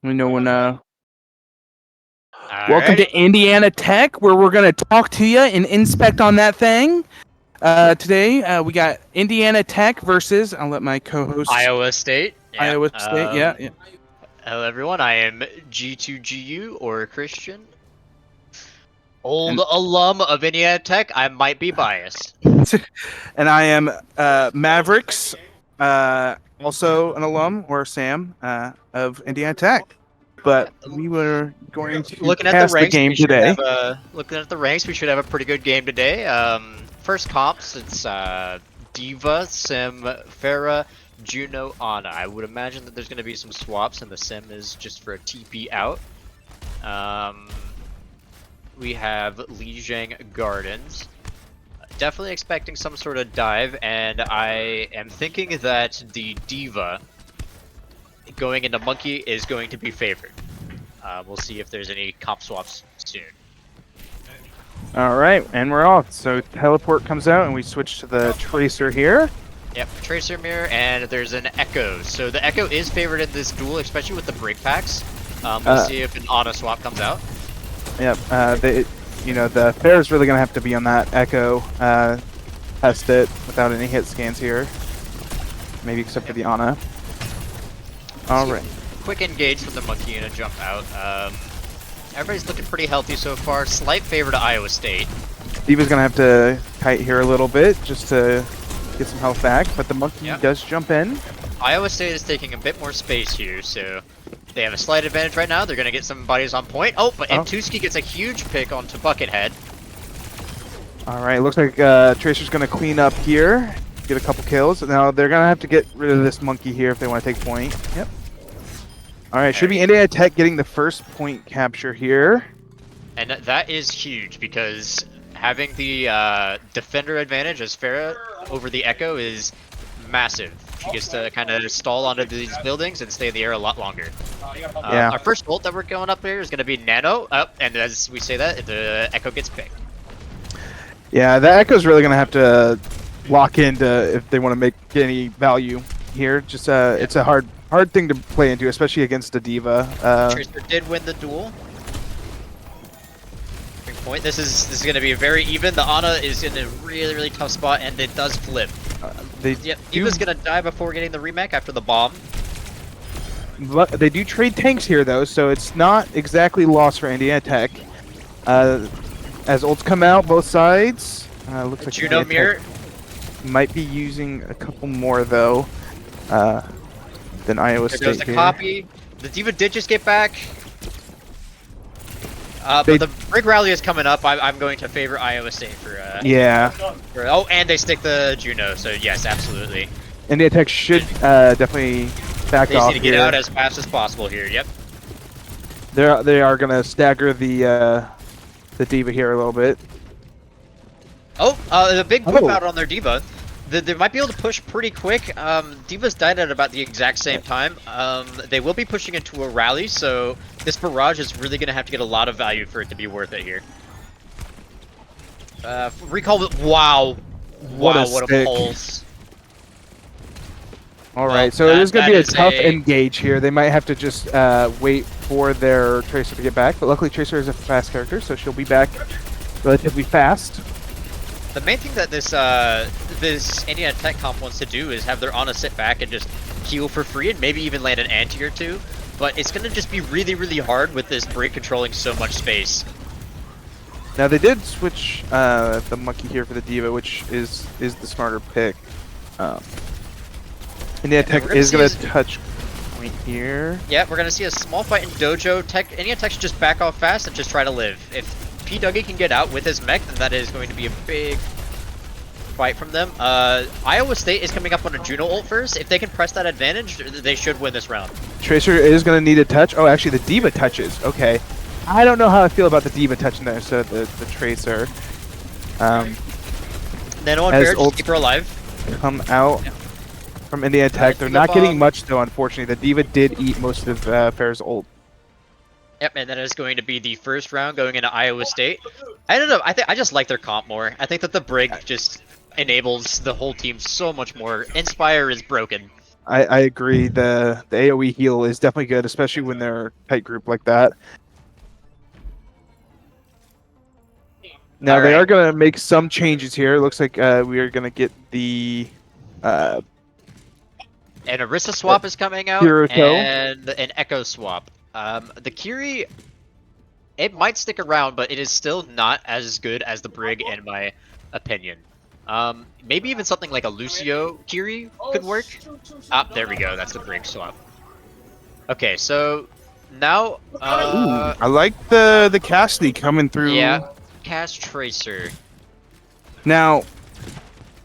We know when. All Welcome right. to Indiana Tech, where we're gonna talk to you and inspect on that thing. Today we got Indiana Tech versus. I'll let my co-host Iowa State. Yeah. Iowa State. Yeah. Hello, everyone. I am G2GU or Christian. Old And- alum of Indiana Tech. I might be biased. And I am Mavericks, also an alum, or Sam, of Indiana Tech. But we were going to Looking at the cast the ranks, game we should today. have a pretty good game today. First comps, it's Diva, Sim, Farah, Juno, Ana. I would imagine that there's going to be some swaps, and the Sim is just for a TP out. We have Lijiang Gardens. Definitely expecting some sort of dive, and I am thinking that the Diva going into Monkey is going to be favored. We'll see if there's any comp swaps soon. All right, and we're off. So teleport comes out, and we switch to the Tracer here. Yep, Tracer Mirror, and there's an Echo. So the Echo is favored in this duel, especially with the break packs. We'll see if an auto swap comes out. Yep. The Fair is really gonna have to be on that Echo. Test it without any hit scans here. Maybe except for the Ana. All right. Quick engage from the Monkey and a jump out. Everybody's looking pretty healthy so far. Slight favor to Iowa State. Diva's gonna have to kite here a little bit just to get some health back, but the Monkey does jump in. Iowa State is taking a bit more space here, so they have a slight advantage right now. They're gonna get some bodies on point. Oh, but Tuski gets a huge pick onto Buckethead. All right, looks like Tracer's gonna clean up here, get a couple kills. Now they're gonna have to get rid of this Monkey here if they want to take point. Yep. All right, should be Indiana Tech getting the first point capture here. And that is huge because having the defender advantage as Farah over the Echo is massive. She gets to kind of stall onto these buildings and stay in the air a lot longer. Our first ult that we're going up here is going to be Nano. And as we say that, the Echo gets picked. Yeah, the Echo's really going to have to lock into if they want to get any value here. Just it's a hard thing to play into, especially against a Diva. Tracer did win the duel. Point. This is going to be very even. The Ana is in a really tough spot, and it does flip. Diva's going to die before getting the remake after the bomb. They do trade tanks here, though, so it's not exactly lost for Indiana Tech. As ults come out, both sides. Looks like Juno Mirror might be using a couple more, though, than Iowa State. There's a copy. The Diva did just get back. But the Brig Rally is coming up. I'm going to favor Iowa State for and they stick the Juno, so yes, absolutely. Indiana Tech should definitely back off. They need to get out as fast as possible here. Yep. They are gonna stagger the Diva here a little bit. The big poop out on their Diva. They might be able to push pretty quick. Diva's died at about the exact same time. They will be pushing into a rally, so this barrage is really going to have to get a lot of value for it to be worth it here. Recall, wow, what a pulse. Alright, so it is going to be a tough engage here. They might have to just wait for their Tracer to get back, but luckily Tracer is a fast character, so she'll be back relatively fast. The main thing that this Indiana Tech comp wants to do is have their Ana sit back and just heal for free and maybe even land an anti or two. But it's going to just be really hard with this break controlling so much space. Now they did switch the Monkey here for the Diva, which is the smarter pick. Indiana Tech is going to touch point here. Yeah, we're going to see a small fight in Dojo. Indiana Tech should just back off fast and just try to live. If P. Dougie can get out with his mech, then that is going to be a big fight from them. Iowa State is coming up on a Juno ult first. If they can press that advantage, they should win this round. Tracer is going to need a touch. Oh, actually, the Diva touches. Okay. I don't know how I feel about the Diva touching there, so the Tracer. Nano and Bear, just keep her alive. Come out from Indiana Tech. They're not getting much, though, unfortunately. The Diva did eat most of Fair's ult. Yep, and that is going to be the first round going into Iowa State. I don't know. I just like their comp more. I think that the Brig just enables the whole team so much more. Inspire is broken. I agree. The AoE heal is definitely good, especially when they're tight group like that. Now All they right. are gonna make some changes here. It looks like we are gonna get the uh, An Orisa swap is coming out, Kirito. and an Echo swap. The Kiri, it might stick around, but it is still not as good as the Brig, in my opinion. Maybe even something like a Lucio Kiri could work. Ah, there we go. That's the Brig swap. Okay, so now, Ooh, I like the Cassidy coming through. yeah, Cast Tracer. Now,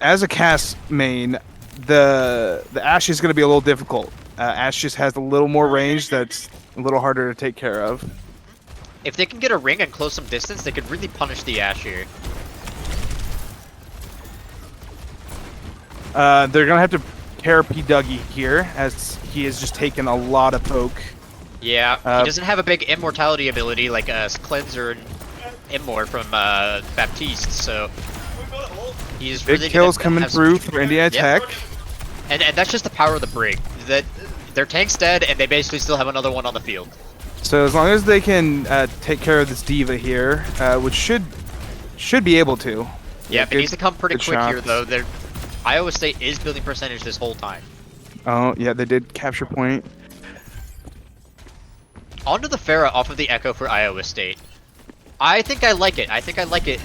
as a cast main, the Ashe is going to be a little difficult. Ashe just has a little more range that's a little harder to take care of. If they can get a ring and close some distance, they could really punish the Ashe here. They're going to have to pair P. Dougie here, as he has just taken a lot of poke. Yeah, he doesn't have a big immortality ability like Cleanser and Immor from Baptiste, so he's Big really kills gonna coming have through some for Indiana Tech. And that's just the power of the Brig. That their tank's dead, and they basically still have another one on the field. So as long as they can take care of this diva here, which should be able to. Yeah, it needs to come pretty good quick here, shots. though. Iowa State is building percentage this whole time. Oh yeah, they did capture point. Onto the Pharah off of the Echo for Iowa State. I think I like it. I think I like it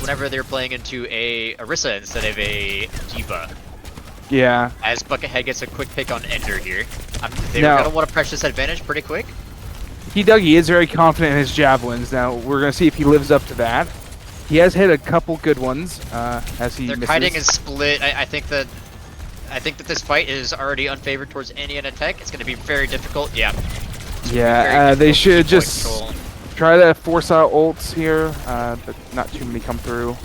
whenever they're playing into a Orisa instead of a Diva. Yeah. As Buckethead gets a quick pick on Ender here. They're Now- going to want to press this advantage pretty quick. P. Dougie is very confident in his javelins. Now we're gonna see if he lives up to that. He has hit a couple good ones as he Their misses. kiting is split. I think that this fight is already unfavored towards Indiana Tech. It's going to be very difficult. Yeah. Yeah, they should Keep point just control. try to force out ults here, but not too many come through.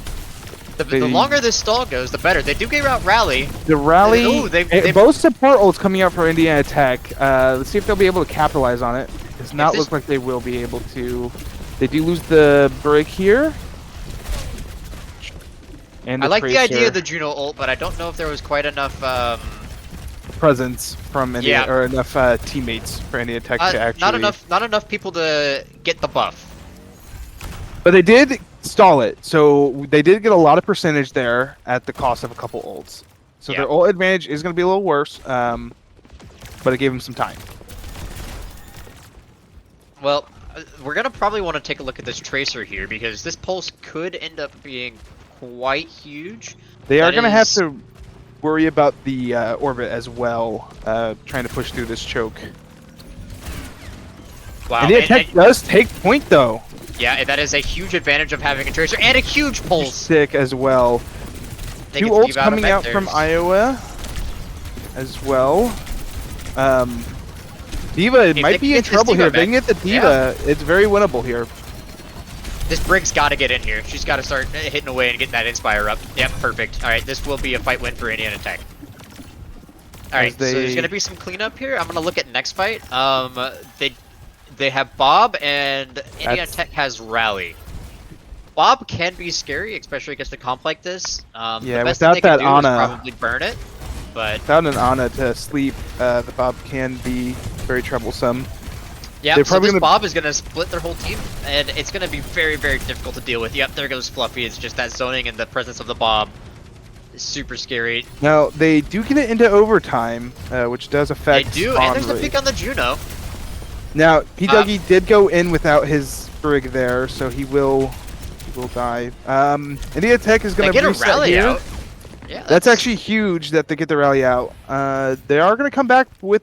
The longer this stall goes, the better. They do get out rally. The rally, Ooh, they've- both support ults coming out for Indiana Tech. Let's see if they'll be able to capitalize on it. Does not this- look like they will be able to. They do lose the break here. And I like the idea Tracer of the Juno ult, but I don't know if there was quite enough presence from Indiana, Yeah. or enough teammates for Indiana Tech to actually. not enough people to get the buff. But they did stall it, so they did get a lot of percentage there at the cost of a couple ults. So Yeah. their ult advantage is going to be a little worse, but it gave them some time. Well, we're gonna probably want to take a look at this Tracer here because this pulse could end up being quite huge. They are That going to have is- to worry about the orbit as well, trying to push through this choke. Wow. Indiana Tech does take point though. Yeah, that is a huge advantage of having a Tracer and a huge pulse. Sick as well. They Two get to ults leave out coming of out from theirs. Iowa as well. Diva they might can be in get this trouble Diva here. If they can back- get the Diva, it's very winnable here. This Brig's got to get in here. She's got to start hitting away and getting that Inspire up. Yep, perfect. All right, this will be a fight win for Indiana Tech. All right, so there's gonna be some cleanup here. I'm gonna look at next fight. They have Bob and Indiana Tech has Rally. Bob can be scary, especially against a comp like this. Yeah, the best without thing they can that do is Ana- probably burn it. But Without an Ana to sleep, the Bob can be very troublesome. yeah, They're so probably this gonna- Bob is gonna split their whole team, and it's gonna be very, very difficult to deal with. Yep, there goes Fluffy. It's just that zoning and the presence of the Bob is super scary. Now, they do get it into overtime, which does They affect do, spawn and there's the rate. pick on the Juno. Now, P. Dougie did go in without his Brig there, so he will die. Indiana Tech is They going get to a reset rally here. out. Yeah, That's actually huge that they get the rally out. They are going to come back with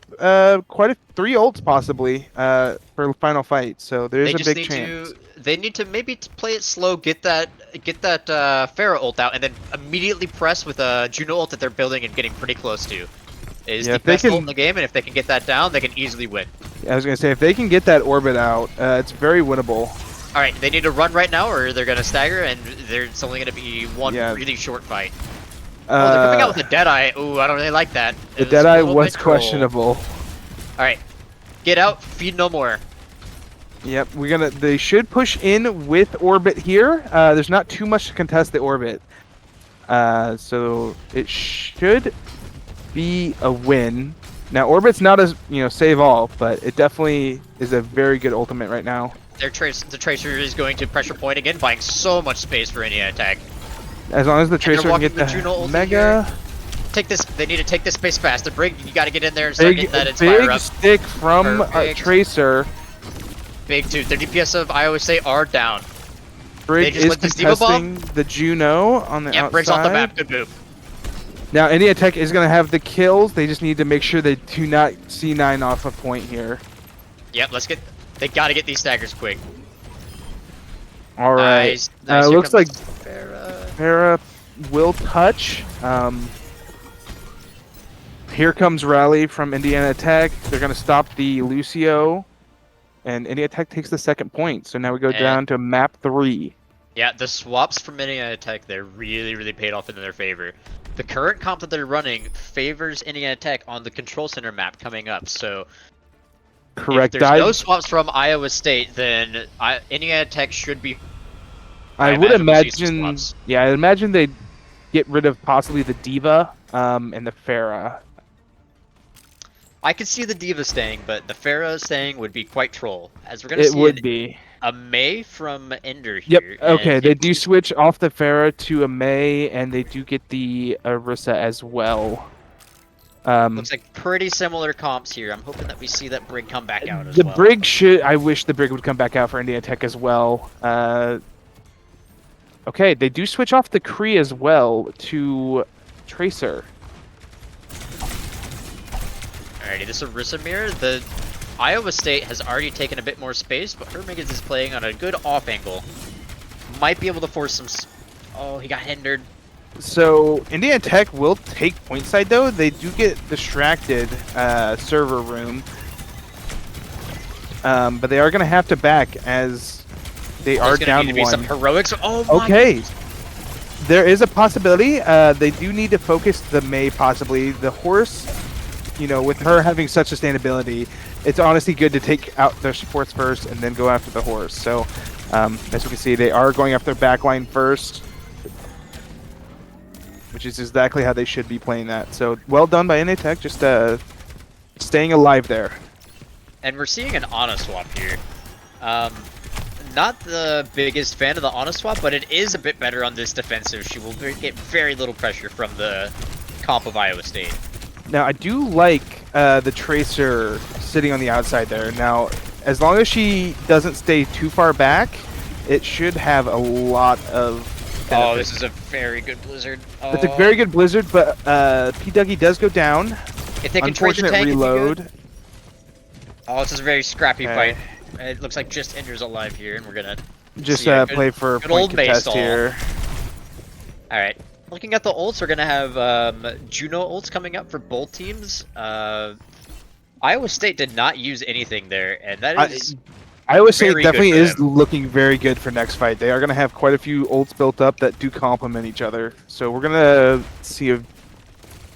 quite 3 ults possibly for the final fight, so there's they a just big need chance. to. They need to maybe play it slow, get that Pharah ult out, and then immediately press with a Juno ult that they're building and getting pretty close to. Is Yeah, the if they best ult can- in the game, and if they can get that down, they can easily win. I was going to say, if they can get that orbit out, it's very winnable. All right, they need to run right now, or they're gonna stagger, and it's only gonna be one Yeah. really short fight. Oh, they're coming out with a Deadeye. Ooh, I don't really like that. The It Deadeye a little was bit troll. questionable. All right, get out, feed no more. Yep, they should push in with orbit here. There's not too much to contest the orbit. So it should be a win. Now Orbit's not as save all, but it definitely is a very good ultimate right now. The Tracer is going to pressure point again, buying so much space for any attack. As long as the Tracer can get the Juno ulti Mega. here. Take this. They need to take this space fast. The Brig, you got to get in there and start getting that Inspire Big up. stick from Tracer. Big two. The DPS of Iowa State are down. Brig is contesting the Juno on the outside. Yeah, Brig's off the map. Good move. Now, India Tech is going to have the kills. They just need to make sure they do not C9 off a point here. Yep, let's get... They got to get these staggers quick. All right. Nice. Nice. Looks like Farah. Farah will touch. Here comes Rally from Indiana Tech. They're going to stop the Lucio. And India Tech takes the second point. So now we go down to map 3. Yeah, the swaps from Indiana Tech, they're really paid off in their favor. The current comp that they're running favors Indiana Tech on the control center map coming up. So correct. If there's no swaps from Iowa State, then Indiana Tech should be... I would imagine... Yeah, I imagine they'd get rid of possibly the Diva and the Farah. I could see the Diva staying, but the Farah staying would be quite troll. As we're going to see a May from Ender here. Yep, okay, they do switch off the Farah to a May, and they do get the Arissa as well. Looks like pretty similar comps here. I'm hoping that we see that Brig come back out as well. The Brig should... I wish the Brig would come back out for Indiana Tech as well. Okay, they do switch off the Kree as well to Tracer. Alrighty, this Arissa mirror. The Iowa State has already taken a bit more space, but Hermigas is playing on a good off angle. Might be able to force some... Oh, he got hindered. So, Indiana Tech will take point side, though. They do get distracted server room. But they are going to have to back as they are down need to one. Be some heroics. Oh, my okay. goodness. There is a possibility. They do need to focus the May, possibly. The horse, with her having such sustainability, it's honestly good to take out their supports first and then go after the horse. So, as we can see, they are going after their backline first, which is exactly how they should be playing that. So, well done by NA Tech, just staying alive there. And we're seeing an Ana swap here. Not the biggest fan of the Ana swap, but it is a bit better on this defensive. She will get very little pressure from the comp of Iowa State. Now, I do like the Tracer sitting on the outside there. Now, as long as she doesn't stay too far back, it should have a lot of benefit. Oh, this is a very good Blizzard. Oh. It's a very good Blizzard, but P. Dougie does go down. If they can trade the tank, reload. Oh, this is a very scrappy fight. It looks like just Ender's alive here, and we're going to just play for good point old contest here. Alright. Looking at the ults, we're going to have Juno ults coming up for both teams. Iowa State did not use anything there, and that is Iowa State definitely is looking very good for next fight. They are going to have quite a few ults built up that do complement each other. So we're going to see a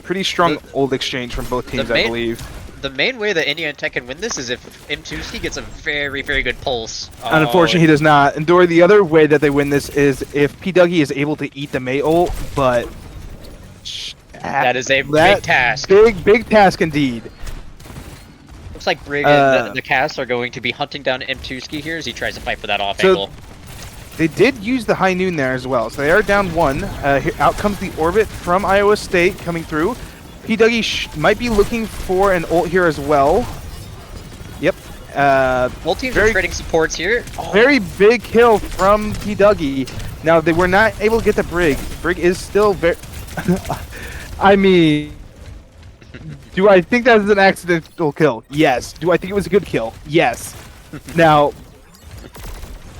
pretty strong ult exchange from both teams, I believe. The main way that Indiana Tech can win this is if M2ski gets a very good pulse. Unfortunately, he does not. And Dory, the other way that they win this is if P. Dougie is able to eat the May ult, but... That is a big task. Big task indeed. Looks like Brig and the cast are going to be hunting down M2ski here as he tries to fight for that off angle. They did use the high noon there as well, so they are down one. Out comes the orbit from Iowa State coming through. P. Dougie might be looking for an ult here as well. Yep. Both teams are trading supports here. Oh. Very big kill from P. Dougie. Now, they were not able to get the Brig. Brig is still very... I mean... Do I think that is an accidental kill? Yes. Do I think it was a good kill? Yes. Now,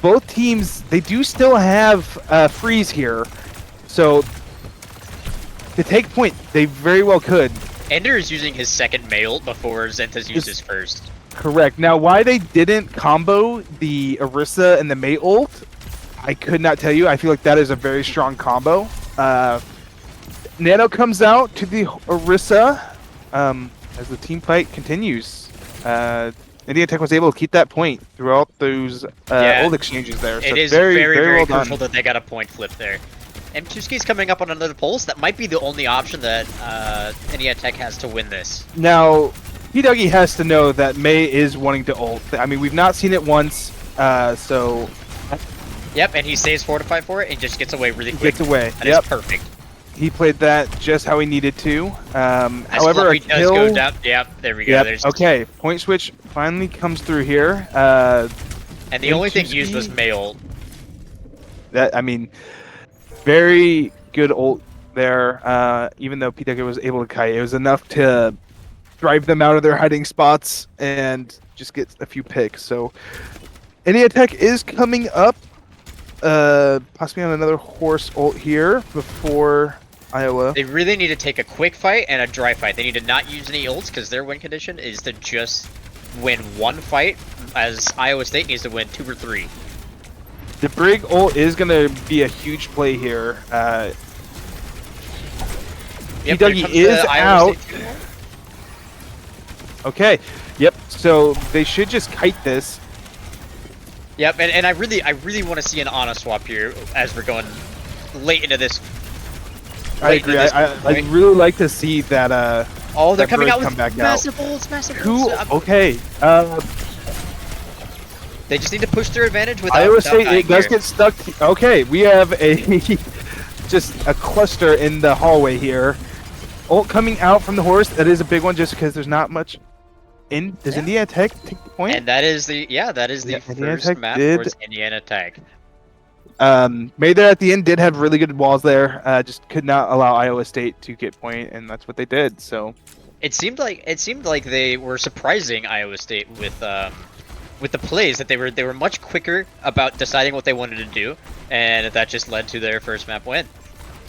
both teams, they do still have freeze here. So... To take point, they very well could. Ender is using his second May ult before Zenta's used his first. Correct. Now, why they didn't combo the Arissa and the May ult, I could not tell you. I feel like that is a very strong combo. Nano comes out to the Arissa as the team fight continues. Indiana Tech was able to keep that point throughout those ult exchanges there. So it is very well crucial that they got a point flip there. M2Ski's coming up on another pulse. That might be the only option that Indiana Tech has to win this. Now, P-Dougie has to know that May is wanting to ult. I mean, we've not seen it once, so Yep, and he saves Fortify for it and just gets away really he quick. gets away. That is perfect. He played that just how he needed to. As However, a Fluffy does kill. go down. Yep, there we go. Yep. There's Okay. Point switch finally comes through here. And the only thing M2Ski, used was May ult. That I mean, very good ult there. Even though P-Dougie was able to kite, it was enough to drive them out of their hiding spots and just get a few picks. So, Indiana Tech is coming up. Possibly on another horse ult here before Iowa. They really need to take a quick fight and a dry fight. They need to not use any ults because their win condition is to just win one fight, as Iowa State needs to win 2 or 3. The Brig ult is going to be a huge play here. Yep, P-Dougie is out. Okay. Yep. So they should just kite this. Yep, and I really want to see an Ana swap here as we're going late into this. I agree. I'd really like to see that. Oh, they're that coming Brig out come with back massive out. ults, massive Who? ults. Okay. They just need to push their advantage without. Iowa State dying it does here. get stuck. Okay, we have a just a cluster in the hallway here. Ult coming out from the horse. That is a big one, just because there's not much. Does Indiana Tech take the point? And that is the Indiana first Tech map did. towards Indiana Tech. May there at the end did have really good walls there. Just could not allow Iowa State to get point, and that's what they did. So It seemed like they were surprising Iowa State with the plays, that they were much quicker about deciding what they wanted to do, and that just led to their first map win.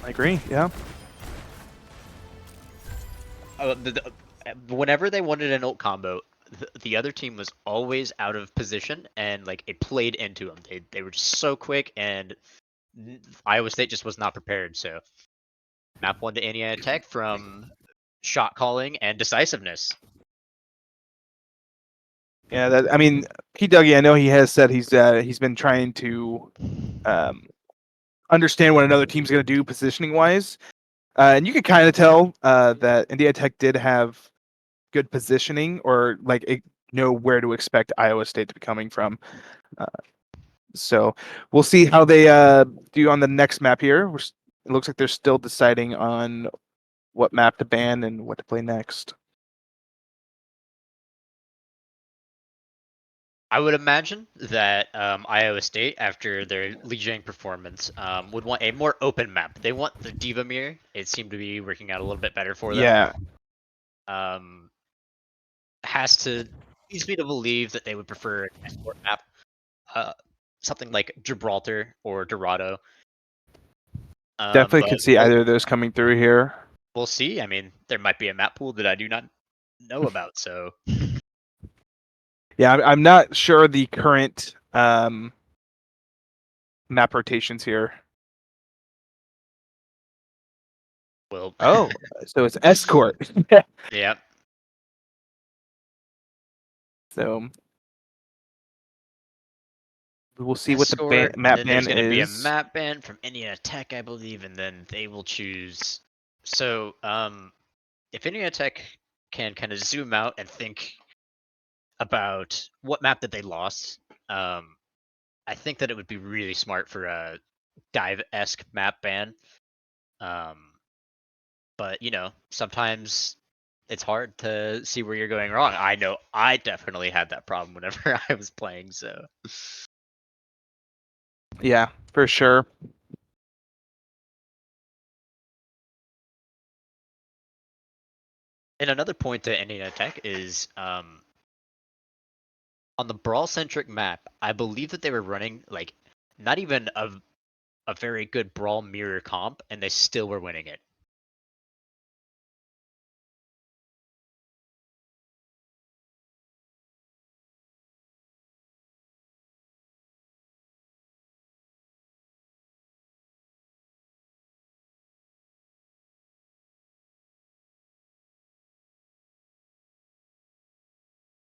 I agree. Yeah. Whenever they wanted an ult combo, the other team was always out of position, and like it played into them. They were just so quick, and Iowa State just was not prepared. So map 1 to Indiana Tech from shot calling and decisiveness. Yeah. That I mean, P-Dougie, I know he has said he's been trying to understand what another team's going to do positioning wise, and you could kind of tell that Indiana Tech did have good positioning, or like know where to expect Iowa State to be coming from. So we'll see how they do on the next map here. It looks like they're still deciding on what map to ban and what to play next. I would imagine that Iowa State, after their Lijiang performance, would want a more open map. They want the Diva Mirror. It seemed to be working out a little bit better for them. Yeah. Leads me to believe that they would prefer an export map, something like Gibraltar or Dorado. Definitely But could see either of those coming through here. we'll see. I mean, there might be a map pool that I do not know about, so Yeah, I'm not sure the current map rotations here. we'll. Oh, so it's escort. Yeah. So we'll see Escort, what the and map then ban there's going to be a is. map ban from Indiana Tech, I believe, and then they will choose. So, if Indiana Tech can kind of zoom out and think about what map that they lost, I think that it would be really smart for a dive-esque map ban. But you know, sometimes it's hard to see where you're going wrong. I know I definitely had that problem whenever I was playing, so. Yeah, for sure. And another point to Indiana Tech is on the brawl centric map, I believe that they were running like not even a very good brawl mirror comp, and they still were winning it.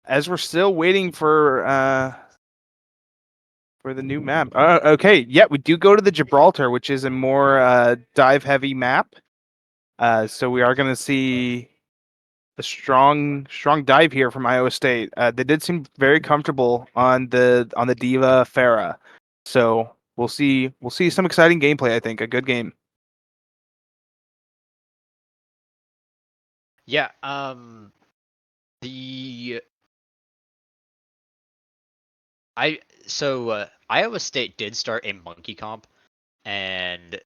As we're still waiting for for the new map. Okay, yeah, we do go to the Gibraltar, which is a more dive-heavy map. So we are going to see a strong dive here from Iowa State. They did seem very comfortable on the Diva Farah. So we'll see some exciting gameplay. I think a good game. Yeah. The Iowa State did start a monkey comp, and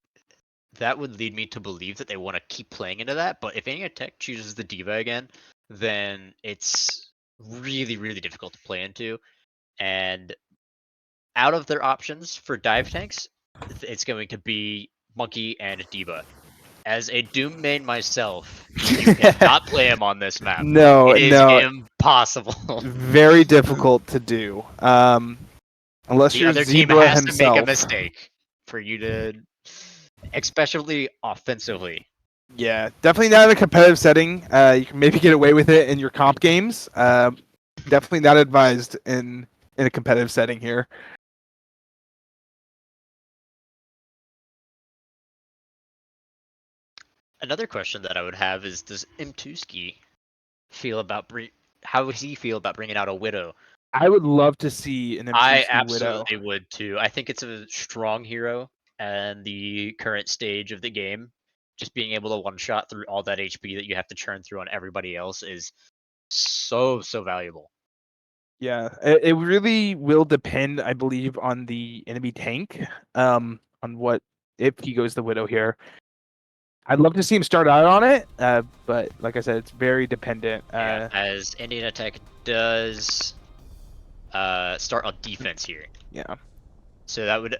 that would lead me to believe that they want to keep playing into that. But if Indiana Tech chooses the Diva again, then it's really, really difficult to play into. And out of their options for dive tanks, it's going to be Monkey and Diva. As a Doom main myself, you cannot play him on this map. No, It is no, impossible. very difficult to do. Unless The you're other team Zebra has to make a himself. mistake for you to, especially offensively. Yeah, definitely not in a competitive setting. You can maybe get away with it in your comp games. Definitely not advised in a competitive setting here. Another question that I would have is, does Mtuski feel about how would he feel about bringing out a Widow? I would love to see an I M2C Widow. absolutely would too. I think it's a strong hero, and the current stage of the game, just being able to one shot through all that HP that you have to churn through on everybody else is so valuable. Yeah, it really will depend, I believe, on the enemy tank. On what if he goes the Widow here. I'd love to see him start out on it, but like I said, it's very dependent. Yeah, as Indiana Tech does start on defense here. Yeah. So that would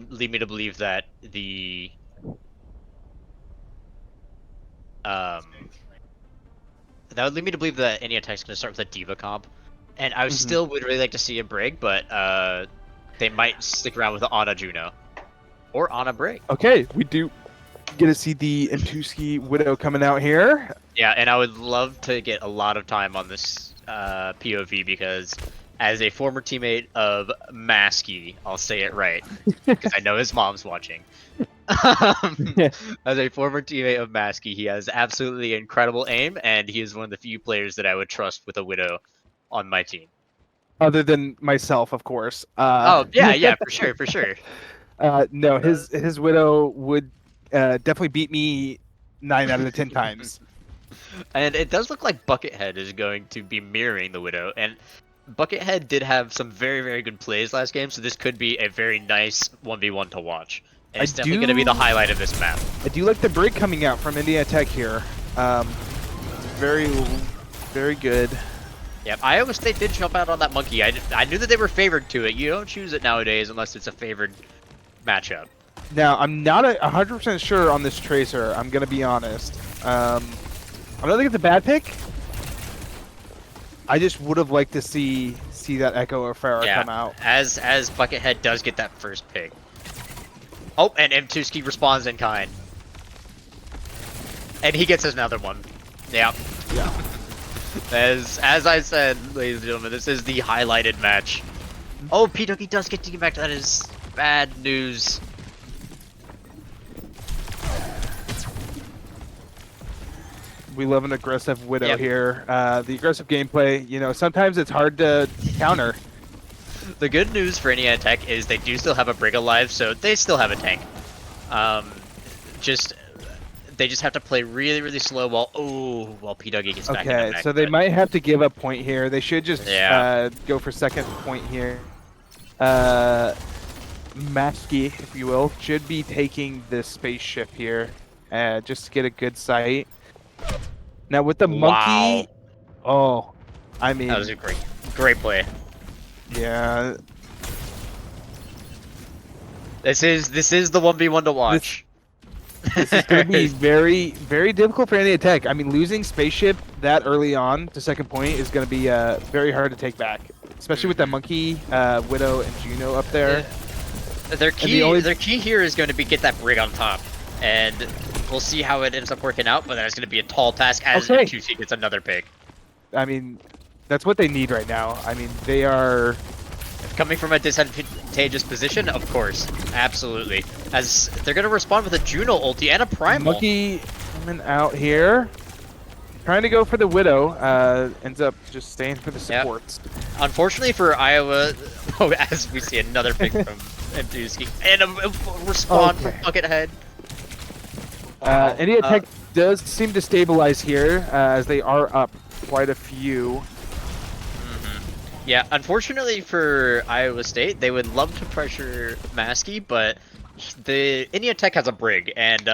lead me to believe that the that would lead me to believe that Indiana Tech's going to start with a Diva comp, and I still would really like to see a Brig, but they might stick around with Ana Juno or Ana Brig. Okay, we do get to see the Mtuski Widow coming out here. Yeah, and I would love to get a lot of time on this POV because as a former teammate of Maskey, I'll say it right because I know his mom's watching. As a former teammate of Maskey, he has absolutely incredible aim, and he is one of the few players that I would trust with a Widow on my team. Other than myself, of course. Oh yeah, for sure. No, his Widow would definitely beat me 9 out of the 10 times. And it does look like Buckethead is going to be mirroring the Widow, and Buckethead did have some very good plays last game, so this could be a very nice 1v1 to watch. And it's definitely going to be the highlight of this map. I do like the Brig coming out from Indiana Tech here. Very good. Yep, Iowa State did jump out on that monkey. I knew that they were favored to it. You don't choose it nowadays unless it's a favored matchup. Now, I'm not 100% sure on this Tracer. I'm going to be honest. I don't think it's a bad pick. I just would have liked to see that Echo or Farah come out. As Buckethead does get that first pick. Oh, and Mtuski responds in kind. And he gets another one. Yeah. As I said, ladies and gentlemen, this is the highlighted match. Oh, P-Ducky does get team back. That is bad news. We love an aggressive Widow here. The aggressive gameplay, sometimes it's hard to counter. The good news for Indiana Tech is they do still have a Brig alive, so they still have a tank. They just have to play really slow while P-Duggy gets back in the back. So they might have to give a point here. They should just go for second point here. Maskey, if you will, should be taking this spaceship here just to get a good sight. Now with the monkey, I mean, that was a great play. Yeah. This is the 1v1 to watch. This is going to be very difficult for Indiana Tech. I mean, losing spaceship that early on to second point is going to be very hard to take back, especially with that monkey, Widow, and Juno up there. Their key here is going to be get that Brig on top, and we'll see how it ends up working out. But that's going to be a tall task as Tusi gets another pick. I mean, that's what they need right now. I mean, they are Coming from a disadvantageous position, of course, absolutely. As they're gonna respond with a Juno ulti and a Primal. Monkey coming out here. Trying to go for the Widow, ends up just staying for the supports. Unfortunately for Iowa, as we see another pick from Mduski, and a respawn from Buckethead. India Tech does seem to stabilize here, as they are up quite a few. Yeah, unfortunately for Iowa State, they would love to pressure Maskey, but the India Tech has a Brig, and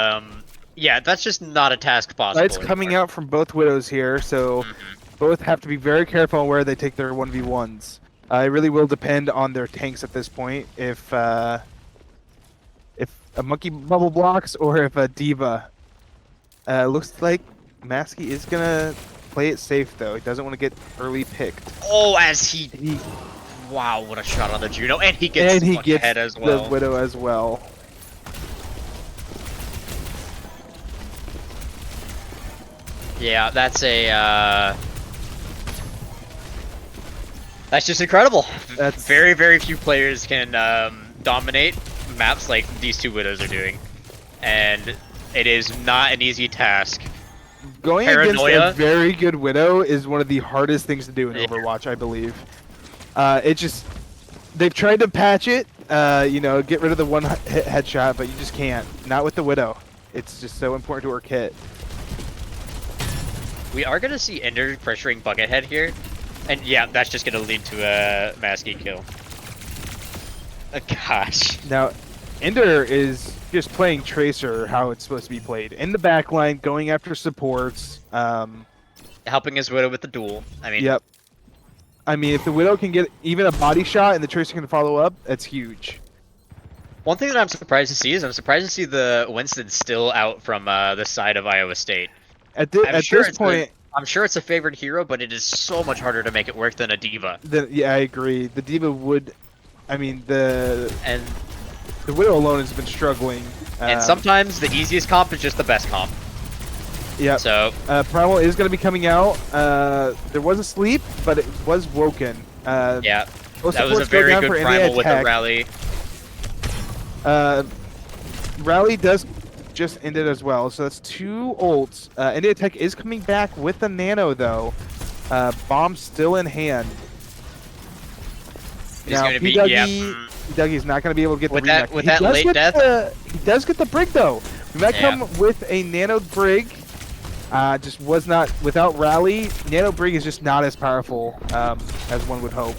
yeah, that's just not a task possible. Lights coming out from both Widows here, so both have to be very careful on where they take their 1v1s. It really will depend on their tanks at this point, if a Monkey bubble blocks or if a Diva. Looks like Maskey is gonna play it safe though. He doesn't want to get early picked. Oh, as he wow, what a shot on the Juno, and he gets head as well. The Widow as well. Yeah, that's that's just incredible. That's very, very few players can dominate maps like these two Widows are doing, and it is not an easy task. Going against a very good Widow is one of the hardest things to do in Overwatch, I believe. They've tried to patch it, you know, get rid of the one headshot, but you just can't. Not with the Widow. It's just so important to work hit. We are gonna see Ender pressuring Buckethead here, and yeah, that's just gonna lead to a Maskey kill. Gosh. Now, Ender is just playing Tracer how it's supposed to be played. In the backline, going after supports. Helping his Widow with the duel. I mean. Yep. I mean, if the Widow can get even a body shot and the Tracer can follow up, that's huge. One thing that I'm surprised to see is I'm surprised to see the Winston still out from the side of Iowa State. At this point, I'm sure it's a favored hero, but it is so much harder to make it work than a Diva. Yeah, I agree. The Diva would, I mean, the Widow alone has been struggling. And sometimes the easiest comp is just the best comp. Yeah. So Primal is going to be coming out. There was a sleep, but it was woken. Yeah. That was a very good Primal with the rally. Rally does just ended as well, so that's 2 ults. India Tech is coming back with the Nano though. Bomb still in hand. Now P-Dougie's not going to be able to get the remake. With that late death. He does get the Brig though. We might come with a Nano Brig. Just was not without Rally. Nano Brig is just not as powerful as one would hope.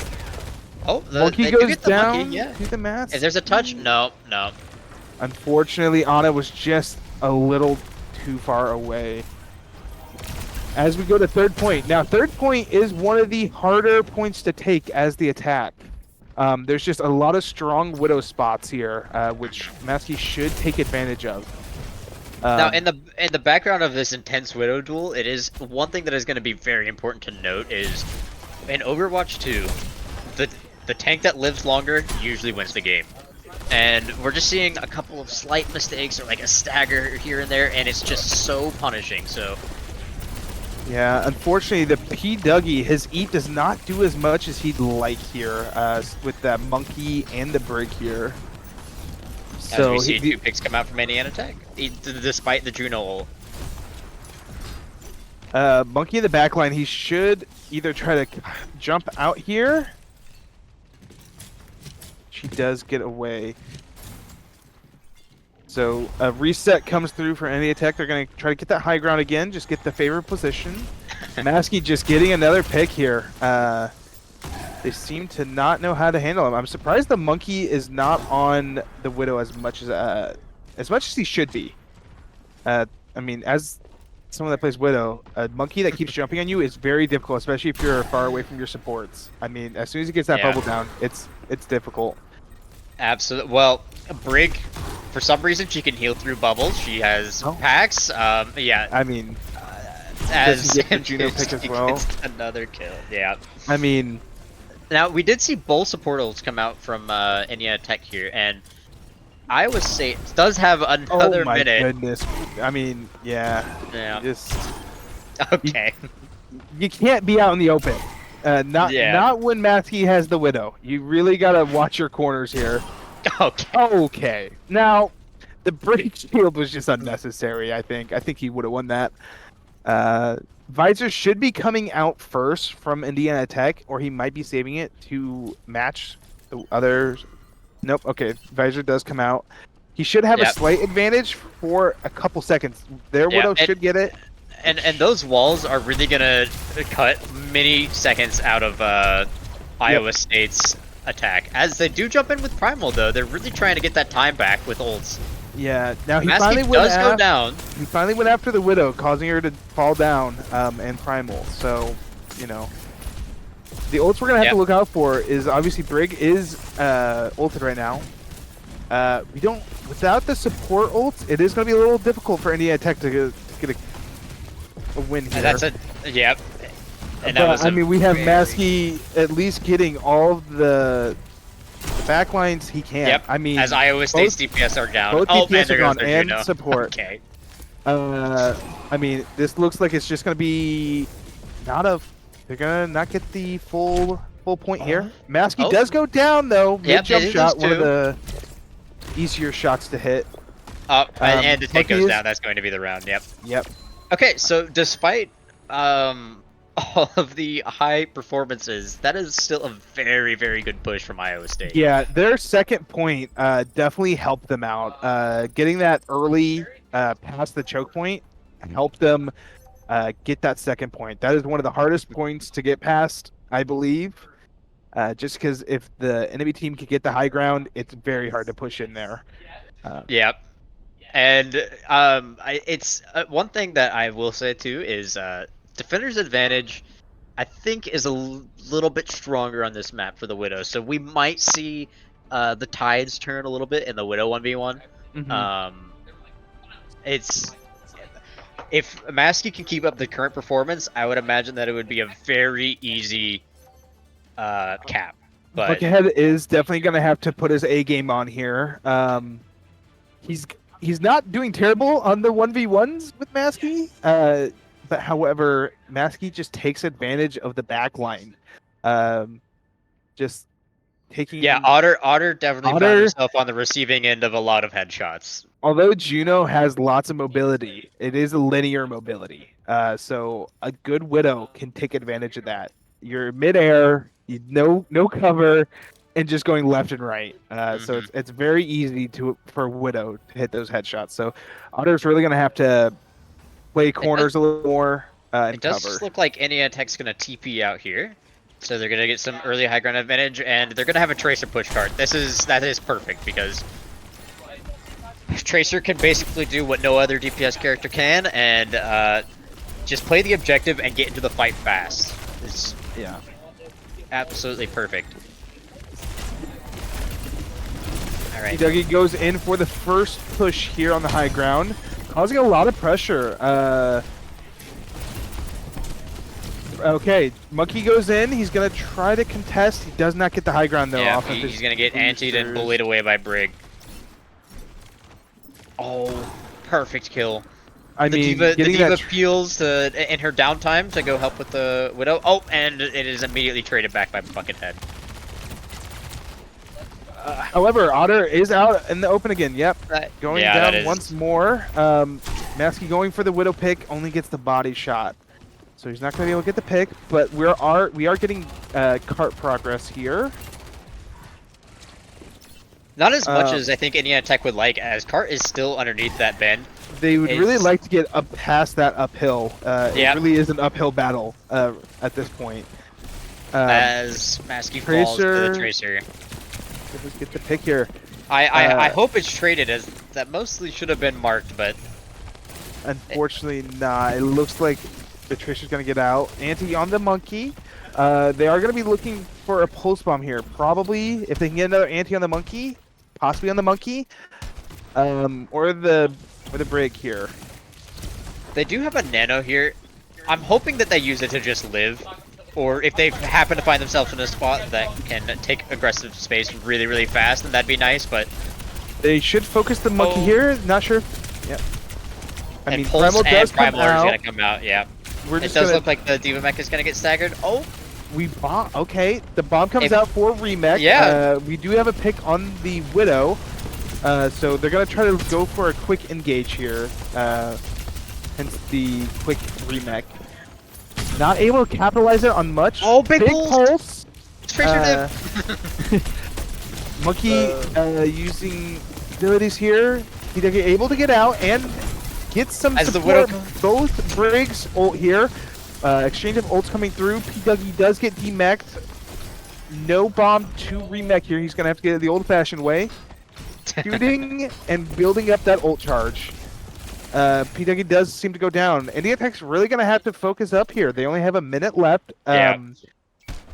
Oh, Monkey goes down to the mats. If there's a touch, no. Unfortunately, Ana was just a little too far away. As we go to third point. Now, third point is one of the harder points to take as the attack. There's just a lot of strong Widow spots here, which Maskey should take advantage of. Now, in the background of this intense Widow duel, it is one thing that is going to be very important to note is in Overwatch 2, the tank that lives longer usually wins the game. And we're just seeing a couple of slight mistakes or like a stagger here and there, and it's just so punishing. So yeah, unfortunately, the P-Dougie, his eat does not do as much as he'd like here with that Monkey and the Brig here. So as we see 2 picks come out from Indiana Tech, despite the Juno ult. Monkey in the backline, he should either try to jump out here. She does get away. So a reset comes through for any attack. They're going to try to get that high ground again, just get the favorite position. Maskey just getting another pick here. They seem to not know how to handle him. I'm surprised the Monkey is not on the Widow as much as he should be. I mean, as someone that plays Widow, a Monkey that keeps jumping on you is very difficult, especially if you're far away from your supports. I mean, as soon as he gets that bubble down, it's difficult. Absolutely. Well, Brig, for some reason, she can heal through bubbles. She has packs. Yeah. I mean, as Juno pick as well. Another kill. Yeah. I mean, now we did see both support ults come out from Indiana Tech here, and Iowa State does have another minute. Oh my goodness. I mean, yeah. Yeah. Just okay. You can't be out in the open. Not when Maskey has the Widow. You really gotta watch your corners here. Okay. Okay. Now, the break shield was just unnecessary. I think he would have won that. Visor should be coming out first from Indiana Tech, or he might be saving it to match the others. Nope. Okay, Visor does come out. He should have a slight advantage for a couple seconds. Their Widow should get it. And those walls are really gonna cut many seconds out of Iowa State's attack. As they do jump in with Primal, though, they're really trying to get that time back with ults. Yeah. Now he Maskey finally does go down. He finally went after the Widow, causing her to fall down and Primal. So, you know, the ults we're gonna have to look out for is obviously Brig is ulted right now. We don't without the support ults, it is gonna be a little difficult for Indiana Tech to get a win here. That's a And but, I mean, we have Maskey at least getting all of the backlines he can. Yep. I mean, as Iowa State's DPS are down. Both DPS are gone and Juno. support. Okay. I mean, this looks like it's just gonna be they're gonna not get the full point here. Maskey does go down though. Mid jump shot, one of the easier shots to hit. And the tank goes down. That's going to be the round. Yep. Okay, so despite all of the high performances, that is still a very, very good push from Iowa State. Yeah, their second point definitely helped them out. Getting that early past the choke point helped them get that second point. That is one of the hardest points to get past, I believe. Just because if the enemy team can get the high ground, it's very hard to push in there. Yep. And it's one thing that I will say too is Defender's advantage, I think, is a little bit stronger on this map for the Widow. So we might see the tides turn a little bit in the Widow 1v1. Mm-hmm. If Maskey can keep up the current performance, I would imagine that it would be a very easy cap. But Buckethead is definitely going to have to put his A game on here. He's not doing terrible on the 1v1s with Maskey. But however, Maskey just takes advantage of the back line. Just taking... Yeah, Otter definitely found himself on the receiving end of a lot of headshots. Although Juno has lots of mobility, it is a linear mobility. So a good Widow can take advantage of that. You're midair, no cover, and just going left and right. So it's very easy for Widow to hit those headshots. So Otter's really going to have to play corners a little more and cover. It does look like Indiana Tech's going to TP out here. So they're going to get some early high ground advantage, and they're going to have a Tracer push card. That is perfect, because Tracer can basically do what no other DPS character can, and just play the objective and get into the fight fast. It's absolutely perfect. All right. Dougie goes in for the first push here on the high ground, causing a lot of pressure. Okay, Monkey goes in. He's going to try to contest. He does not get the high ground, though. Yeah, he's going to get antied and bullied away by Brig. Oh, perfect kill. The Diva peels in her downtime to go help with the Widow. Oh, and it is immediately traded back by Buckethead. However, Otter is out in the open again. Yep, going down once more. Maskey going for the Widow pick, only gets the body shot. So he's not going to be able to get the pick, but we are getting cart progress here. Not as much as I think Indiana Tech would like, as cart is still underneath that bend. They would really like to get up past that uphill. It really is an uphill battle at this point. As Maskey falls to the Tracer. Let's get the pick here. I hope it's traded, as that mostly should have been marked, but unfortunately not. It looks like the Tracer's going to get out. Anti on the Monkey. They are going to be looking for a pulse bomb here. Probably, if they can get another Anti on the Monkey, possibly on the Monkey, or the Brig here. They do have a Nano here. I'm hoping that they use it to just live, or if they happen to find themselves in a spot that can take aggressive space really, really fast, then that'd be nice, but... They should focus the Monkey here. Not sure. Yep. I mean, Primal does come out. Is gonna come out, yeah. It does look like the Diva Mech is gonna get staggered. Oh! We bomb. Okay, the bomb comes If- out for remech. Yeah. We do have a pick on the Widow. So they're gonna try to go for a quick engage here. Hence the quick remech. Not able to capitalize it on much. Oh, big pulse! Pulse. Tracer Uh, dip! Monkey using abilities here. He's able to get out and get some As the support. Widow Both Briggs ult here. Exchange of ults coming through. P-Dougie does get demeched. No bomb to remech here. He's gonna have to get it the old-fashioned way. Shooting and building up that ult charge. P-Dougie does seem to go down. India Tech's really gonna have to focus up here. They only have a minute left. Yeah.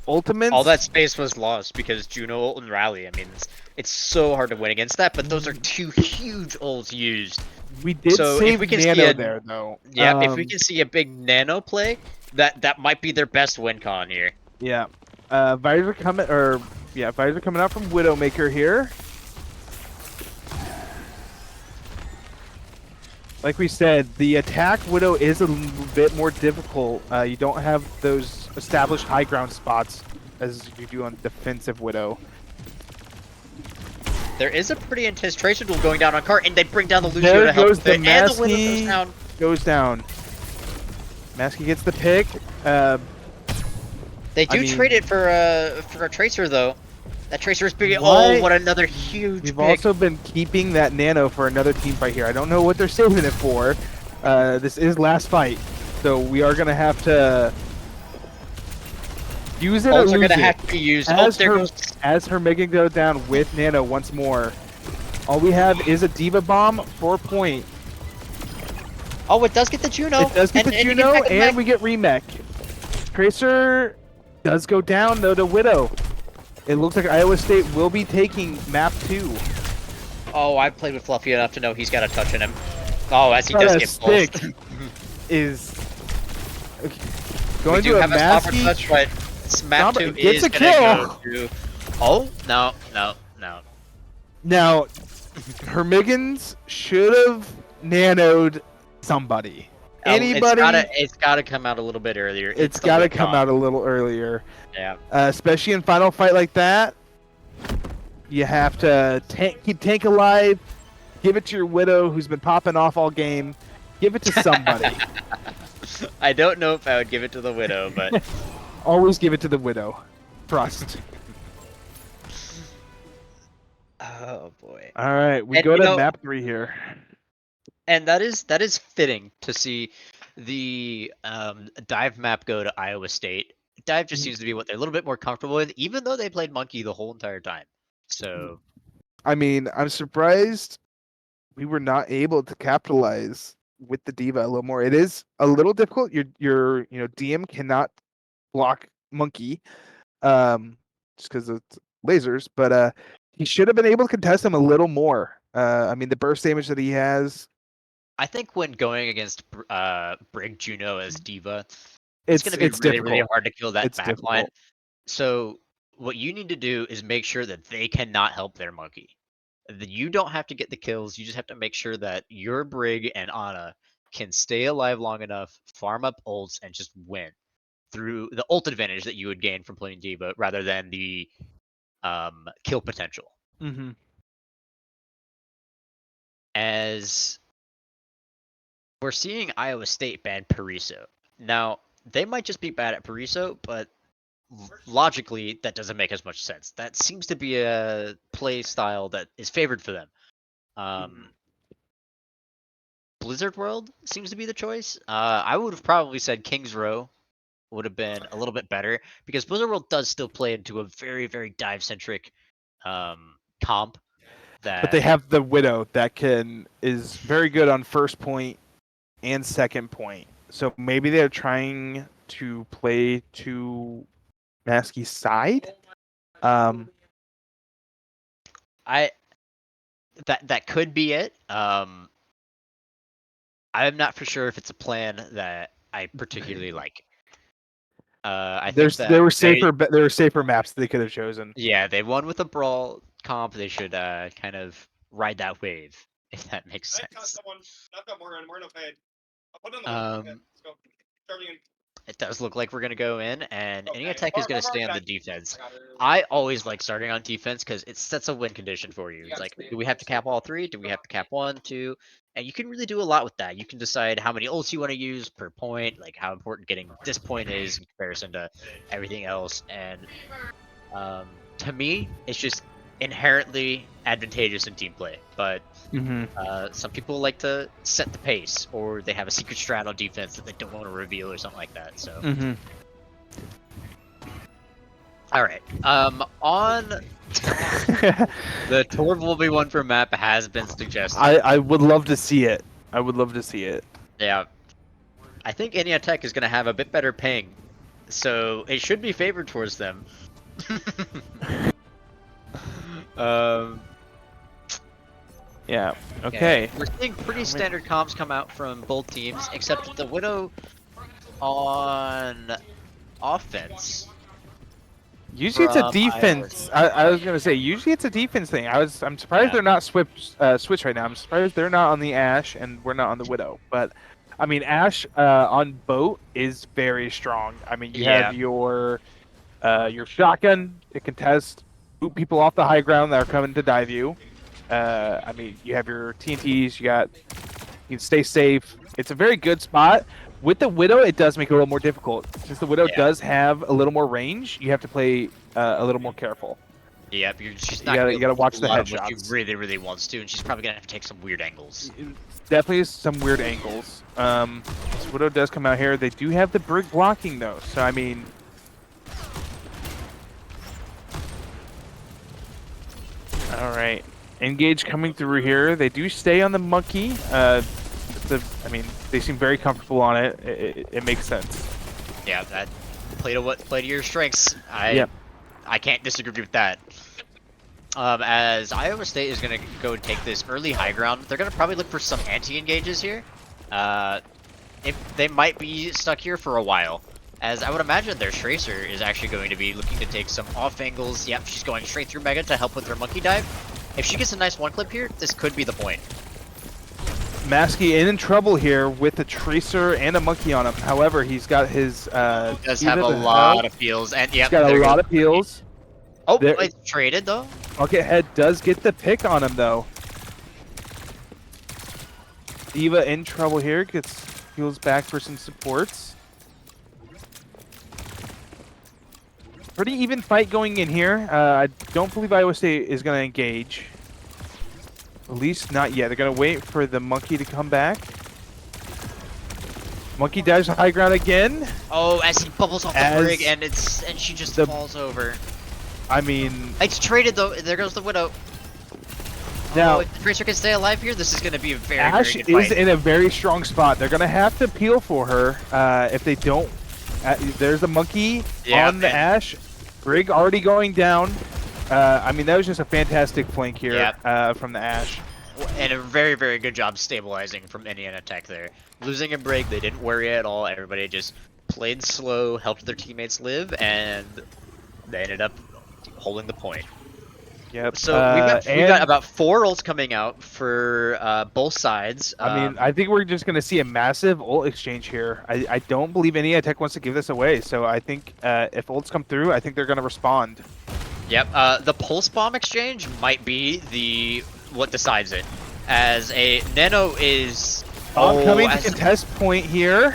Ultimates. All that space was lost because Juno ult and Rally. I mean, it's so hard to win against that, but those are two huge ults used. We did So if save we can see Nano a- there, though. Yeah, if we can see a big Nano play, that might be their best win con here. Yeah. Visor coming, Visor coming out from Widowmaker here. Like we said, the attack Widow is a little bit more difficult. You don't have those established high ground spots as you do on defensive Widow. There is a pretty intense Tracer duel going down on cart, and they bring down the Lucio There to help goes with the it, and the Widow Maskey. goes down. Goes down. Maskey gets the pick. They do I mean- trade it for a Tracer though. That Tracer is big. Why- Oh, what another huge We've pick. also been keeping that Nano for another team fight here. I don't know what they're saving it for. This is last fight, so we are gonna have to use it or Ults are lose gonna it. have to be used. As there her, goes. as her making go down with Nano once more. All we have is a Diva Bomb for point. Oh, it does get the Juno. It does get the you Juno, back and we get remech. Tracer does go down though to Widow. It looks like Iowa State will be taking map 2. Oh, I've played with Fluffy enough to know he's got a touch in him. Oh, as he does get stick pulsed. is okay. We Going do to a have a stopper Maskey. touch, but map 2 Gets is a gonna go to... Oh, no. Now, Hermigans should have nanoed somebody. Anybody? It's gotta come out a little bit earlier. It's got to come out a little earlier. Yeah. Especially in final fight like that. You have to keep tank alive. Give it to your Widow, who's been popping off all game. Give it to somebody. I don't know if I would give it to the Widow, but Always give it to the Widow. Trust. oh boy. All right, we And, go you to know- map 3 here. And that is fitting to see the dive map go to Iowa State. Dive just seems to be what they're a little bit more comfortable with, even though they played Monkey the whole entire time. So I mean, I'm surprised we were not able to capitalize with the Diva a little more. It is a little difficult. Your DM cannot block Monkey, just because it's lasers. But he should have been able to contest him a little more. I mean, the burst damage that he has, I think when going against Brig Juno as Diva, it's going to be really, difficult. really hard to kill that It's backline. difficult. So what you need to do is make sure that they cannot help their Monkey. That you don't have to get the kills. You just have to make sure that your Brig and Ana can stay alive long enough, farm up ults, and just win through the ult advantage that you would gain from playing Diva rather than the kill potential. Mm-hmm. As we're seeing Iowa State ban Pariso. Now, they might just be bad at Pariso, but logically, that doesn't make as much sense. That seems to be a play style that is favored for them. Blizzard World seems to be the choice. I would have probably said King's Row would have been a little bit better, because Blizzard World does still play into a very, very dive-centric comp. But they have the Widow that is very good on first point and second point. So maybe they're trying to play to Maskey's side. That could be it. I'm not for sure if it's a plan that I particularly like. I think that there were safer maps they could have chosen. Yeah, they won with a brawl comp. They should kind of ride that wave, if that makes sense. It does look like we're going to go in, and any Tech is going to stay on the defense. I always like starting on defense because it sets a win condition for you. It's like, do we have to cap all three? Do we have to cap one, two? And you can really do a lot with that. You can decide how many ults you want to use per point, like how important getting this point is in comparison to everything else. And to me, it's just inherently advantageous in team play. But some people like to set the pace, or they have a secret strat on defense that they don't want to reveal, or something like that. So, all right. On the Torval V1 for map has been suggested. I would love to see it. I would love to see it. Yeah, I think India Tech is going to have a bit better ping, so it should be favored towards them. Yeah. Okay. We're seeing pretty standard comps come out from both teams, except that the Widow on offense. Usually it's a defense. I was gonna say usually it's a defense thing. I'm surprised they're not switch right now. I'm surprised they're not on the Ashe and we're not on the Widow. But I mean Ashe on boat is very strong. I mean you have your shotgun. It can boot people off the high ground that are coming to dive you. I mean, you have your TNTs. You can stay safe. It's a very good spot. With the Widow, it does make it a little more difficult. Since the Widow does have a little more range, you have to play a little more careful. Yep, she's not. You gotta watch the headshots. headshots. She really, really wants to, and she's probably gonna have to take some weird angles. Definitely some weird angles. This Widow does come out here. They do have the Brig blocking though, so I mean. All right. Engage coming through here. They do stay on the monkey. I mean, they seem very comfortable on it. It makes sense. Yeah, that play to your strengths. I can't disagree with that. As Iowa State is gonna go and take this early high ground, they're gonna probably look for some anti-engages here. If they might be stuck here for a while, as I would imagine their Tracer is actually going to be looking to take some off angles. Yep, she's going straight through Mega to help with her monkey dive. If she gets a nice one clip here, this could be the point. Maskey in trouble here with a Tracer and a monkey on him. However, he's got his. He does have a lot of peels, and he's got a lot of peels. Oh, it's traded though. Buckethead does get the pick on him though. Diva in trouble here, gets heals back for some supports. Pretty even fight going in here. I don't believe Iowa State is going to engage. At least not yet. They're going to wait for the monkey to come back. Monkey dives to high ground again. Oh, as he bubbles off the Brig and she just falls over. I mean, it's traded though. There goes the Widow. Now, if the Tracer can stay alive here, this is going to be a very, Ashe very good fight. is in a very strong spot. They're going to have to peel for her. If they don't, there's the monkey on the Ashe. Brig already going down. I mean, that was just a fantastic flank here from the Ashe. And a very, very good job stabilizing from Indiana Tech there. Losing a Brig, they didn't worry at all. Everybody just played slow, helped their teammates live, and they ended up holding the point. Yep. So we've got about 4 ults coming out for both sides. I mean, I think we're just going to see a massive ult exchange here. I don't believe any Tech wants to give this away. So I think if ults come through, I think they're going to respond. Yep. The pulse bomb exchange might be what decides it. As a Nano is coming to contest point here.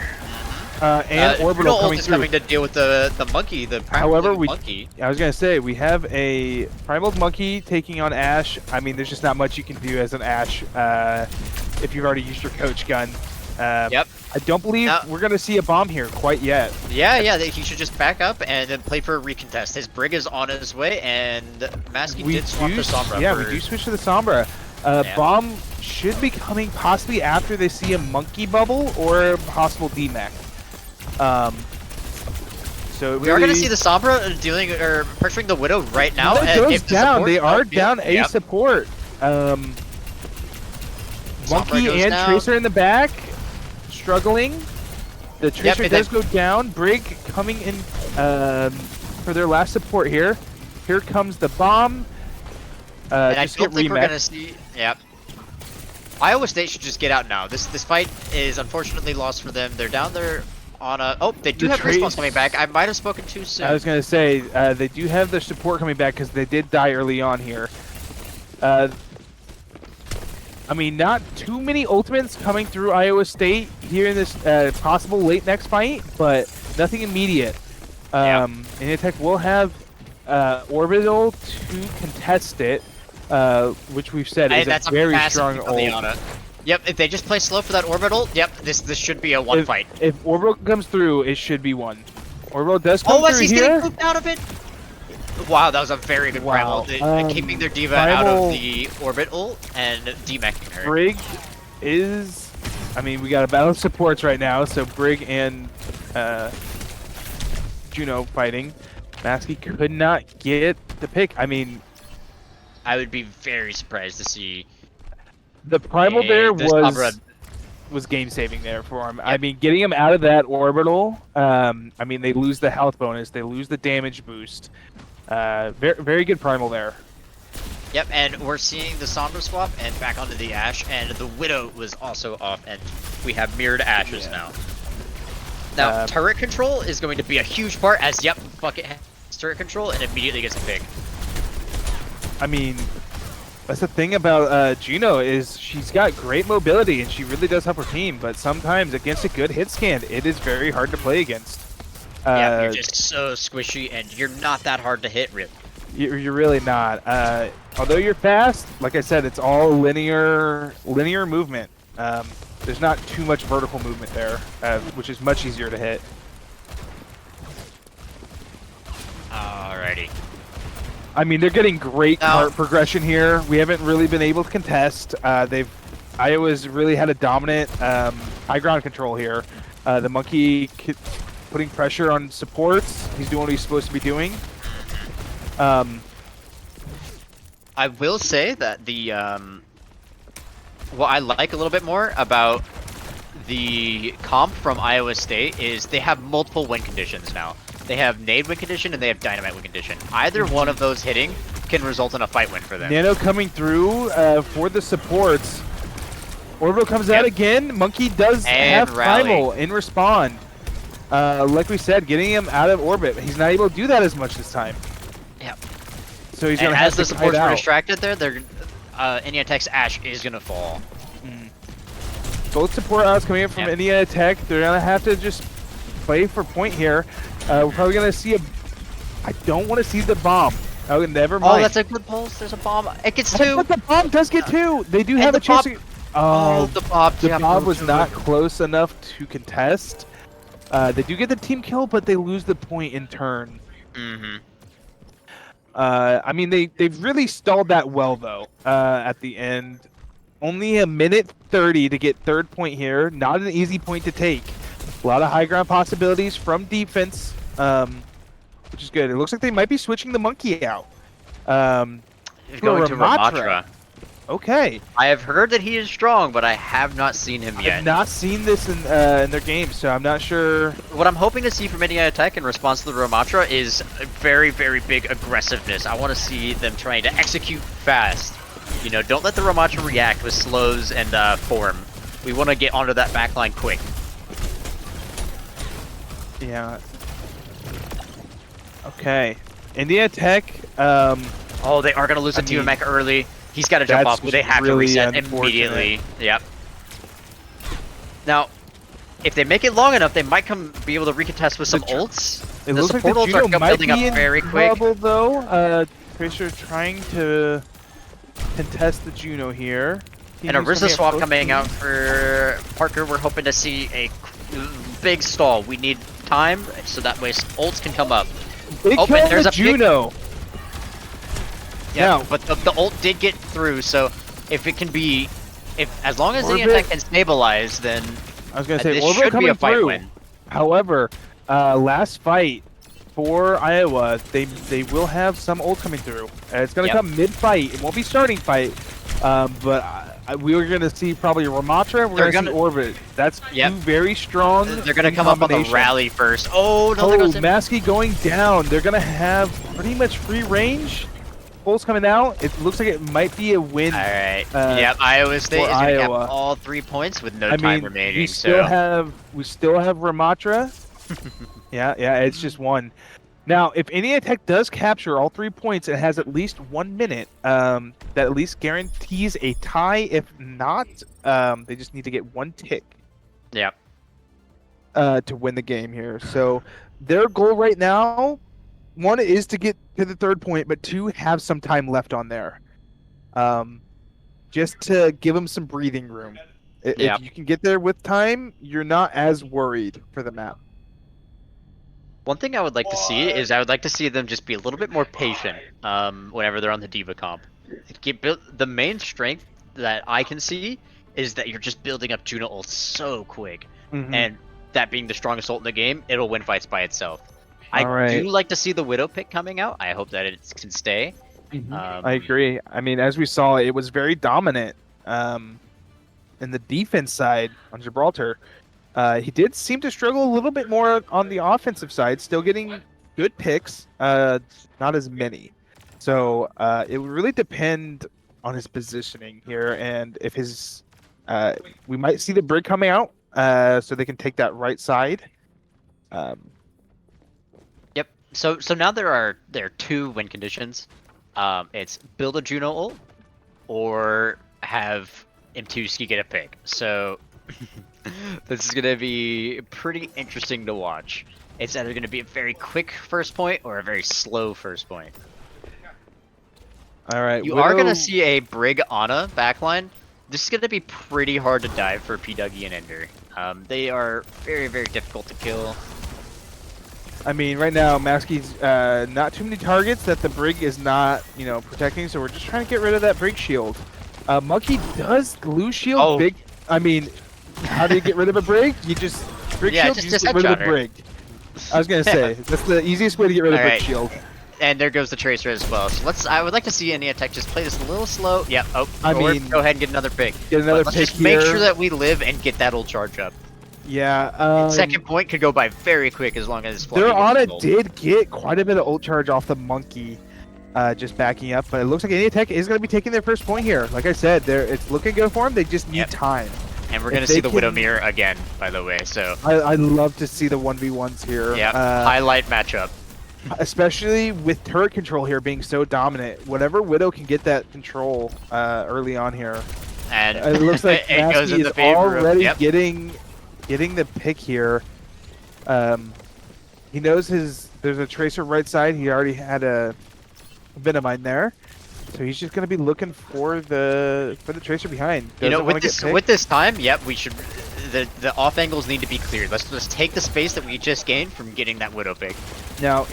And Orbital coming through. Having to deal with the monkey, monkey. I was gonna say we have a primal monkey taking on Ashe. I mean, there's just not much you can do as an Ashe if you've already used your coach gun. Yep. I don't believe we're gonna see a bomb here quite yet. Yeah. He should just back up and then play for a recontest. His Brig is on his way, and Maskey did swap to Sombra. Yeah, we do switch to the Sombra. Bomb should be coming possibly after they see a monkey bubble or a possible DMAC. So we are going to see the Sombra pressuring the Widow right now. It goes down. They are down a support. Monkey and down. Tracer in the back, struggling. The Tracer does go down. Brig coming in for their last support here. Here comes the bomb. And I don't think we're going to see... Yep. Iowa State should just get out now. This fight is unfortunately lost for them. They're down there on a. Oh, they do The have response Trace- coming back. I might have spoken too soon. I was gonna say they do have their support coming back because they did die early on here. I mean, not too many ultimates coming through Iowa State here in this possible late next fight, but nothing immediate. Indiana Tech will have Orbital to contest it, which we've said is that's a very massive strong pick on the ult. Ana. Yep, if they just play slow for that orbital, yep, this should be a one fight. If Orbital comes through, it should be one. Orbital does come Oh, as through he's here. getting pooped out of it. Wow, that was a very good Wow. primal. Keeping their diva out of the orbit ult and demeching her. Brig is, I mean, we got a battle of supports right now, so Brig and Juno fighting. Maskey could not get the pick. I mean, I would be very surprised to see. the primal there this Sombra- was game saving there for him. Yep. I mean, getting him out of that orbital. I mean, they lose the health bonus, they lose the damage boost. Very, very good primal there. Yep, and we're seeing the Sombra swap and back onto the Ashe, and the Widow was also off, and we have mirrored Ashes now. Now, turret control is going to be a huge part, as Bucket has turret control and immediately gets a pick. I mean, that's the thing about Juno is she's got great mobility and she really does help her team, but sometimes against a good hit scan, it is very hard to play against. Yeah, you're just so squishy, and you're not that hard to hit, really. You're really not. Although you're fast, like I said, it's all linear movement. There's not too much vertical movement there, which is much easier to hit. Alrighty. I mean, they're getting great cart progression here. We haven't really been able to contest. Iowa's really had a dominant high ground control here. The monkey putting pressure on supports. He's doing what he's supposed to be doing. I will say that the what I like a little bit more about the comp from Iowa State is they have multiple win conditions now. They have nade win condition and they have dynamite win condition. Either one of those hitting can result in a fight win for them. Nano coming through for the supports. Orbital comes out again. Monkey does have primal in respawn. Like we said, getting him out of orbit. He's not able to do that as much this time. Yep. So he's gonna have to as the supports kite are out. distracted there, they're Indiana Tech's Ashe is gonna fall. Both support outs coming in from Indiana Tech. They're gonna have to just play for point here. We're probably gonna see a. I don't want to see the bomb. Oh, never mind. Oh, that's a good pulse. There's a bomb. It gets two. But the bomb does get two. They do have a chance. The bomb was not close enough to contest. They do get the team kill, but they lose the point in turn. I mean, they've really stalled that well, though, at the end. Only a minute 30 to get third point here. Not an easy point to take. A lot of high ground possibilities from defense, which is good. It looks like they might be switching the monkey out. Going to Ramatra. Okay. I have heard that he is strong, but I have not seen him yet. I have not seen this in their game, so I'm not sure. What I'm hoping to see from Indiana Tech in response to the Ramatra is very, very big aggressiveness. I want to see them trying to execute fast. You know, don't let the Ramatra react with slows and form. We want to get onto that backline quick. Yeah. Okay. Indiana Tech. Oh, they are going to lose a team mech early. He's got to jump off, but they have to reset immediately. Yep. Now, if they make it long enough, they might be able to recontest with some ults. It looks like the Juno might building up be in very quick. trouble, though. Tracer trying to contest the Juno here. And a Rizza swap coming out for Parker. We're hoping to see a big stall. We need time so that way ults can come up. There's a Juno. Yeah, but the ult did get through, so if it can be, as long as the attack can stabilize, then I was gonna say this should be a fight win. However, last fight for Iowa, they will have some ult coming through. It's gonna come mid-fight. It won't be starting fight, but we are gonna see probably Ramatra. We're gonna see Orbit. That's two very strong. They're gonna come up on the rally first. Oh no! Maskey going down. They're gonna have pretty much free range. Pulse coming out. It looks like it might be a win. All right. Yep. Iowa State is going to have all 3 points with no time remaining. We still have Ramatra. yeah. It's just one. Now, if Indiana Tech does capture all 3 points, it has at least 1 minute. That at least guarantees a tie. If not, they just need to get 1 tick. Yep. To win the game here. So their goal right now, 1 is to get to the 3rd point, but 2, have some time left on there. Just to give them some breathing room. If you can get there with time, you're not as worried for the map. One thing I would like to see is I would like to see them just be a little bit more patient whenever they're on the Diva comp. The main strength that I can see is that you're just building up Juno ult so quick. And that being the strongest ult in the game, it'll win fights by itself. I do like to see the Widow pick coming out. I hope that it can stay. I agree. I mean, as we saw, it was very dominant in the defense side on Gibraltar. He did seem to struggle a little bit more on the offensive side, still getting good picks, not as many. So it would really depend on his positioning here, and if his we might see the brig coming out so they can take that right side. Yep. So now there are 2 win conditions. It's build a Juno ult or have M2ski get a pick. So this is gonna be pretty interesting to watch. It's either gonna be a very quick first point or a very slow first point. All right. You are gonna see a Brig Ana backline. This is gonna be pretty hard to dive for P-Dougie and Ender. They are very, very difficult to kill. I mean, right now, Maskey's not too many targets that the Brig is not, protecting, so we're just trying to get rid of that Brig shield. Monkey does glue shield. Oh. Big. I mean, how do you get rid of a Brig? You just Brig shield. Just you just get rid of the her. Brig. I was gonna say that's the easiest way to get rid of Brig shield. And there goes the Tracer as well. So I would like to see Indiana Tech just play this a little slow. Yeah. Oh. I mean, go ahead and get another pick. Get another let's pick just here. make sure that we live and get that old charge up. Yeah. 2nd point could go by very quick as long as their Ana did get quite a bit of ult charge off the Monkey. Just backing up, but it looks like Indiana Tech is going to be taking their 1st point here. Like I said, it's looking good for them. They just need time. And we're going to see the Widowmere again, by the way. So I'd love to see the 1v1s here. Yeah, highlight matchup. Especially with turret control here being so dominant. Whatever Widow can get that control early on here. And it looks like it goes in is the favor already of, getting the pick here. He knows there's a Tracer right side. He already had a Venomine there, so he's just gonna be looking for the Tracer behind. With this time, yep, we should. The off angles need to be cleared. Let's just take the space that we just gained from getting that Widow pick. Now,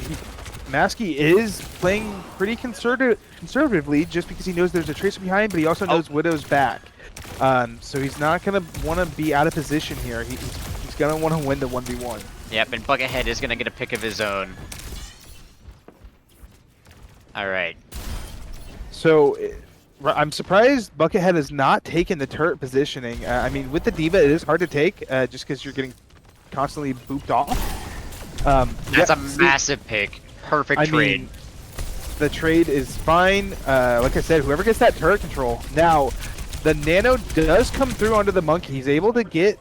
Maskey is playing pretty conservatively just because he knows there's a Tracer behind, but he also knows Widow's back. So he's not gonna want to be out of position here. He's gonna want to win the 1v1. Yep, and Buckethead is gonna get a pick of his own. All right. So, I'm surprised Buckethead has not taken the turret positioning. I mean, with the Diva, it is hard to take just because you're getting constantly booped off. That's a massive pick. Perfect trade. Mean, the trade is fine. Like I said, whoever gets that turret control. Now, the Nano does come through onto the Monkey. He's able to get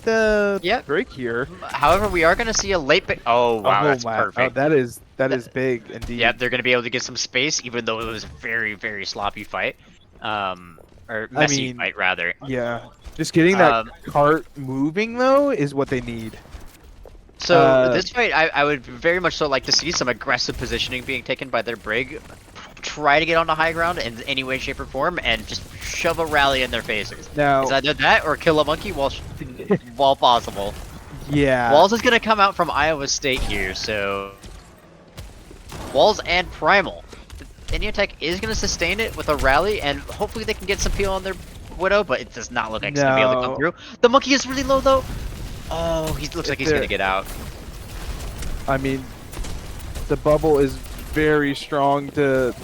the break here. However, we are going to see a late pick. Oh, wow, that's perfect. Oh, that is big indeed. Yeah, they're going to be able to get some space, even though it was a very, very sloppy fight. Or messy fight, rather. Yeah. Just getting that cart moving, though, is what they need. So, this fight, I would very much so like to see some aggressive positioning being taken by their Brig. Try to get onto high ground in any way, shape, or form, and just shove a rally in their faces. Now, it's either that or kill a Monkey while possible. Yeah. Walls is going to come out from Iowa State here, so... Walls and Primal. Indiana Tech is going to sustain it with a rally, and hopefully they can get some peel on their Widow, but it does not look like it's going to be able to come through. The Monkey is really low, though. Oh, he looks like he's going to get out. I mean, the bubble is very strong to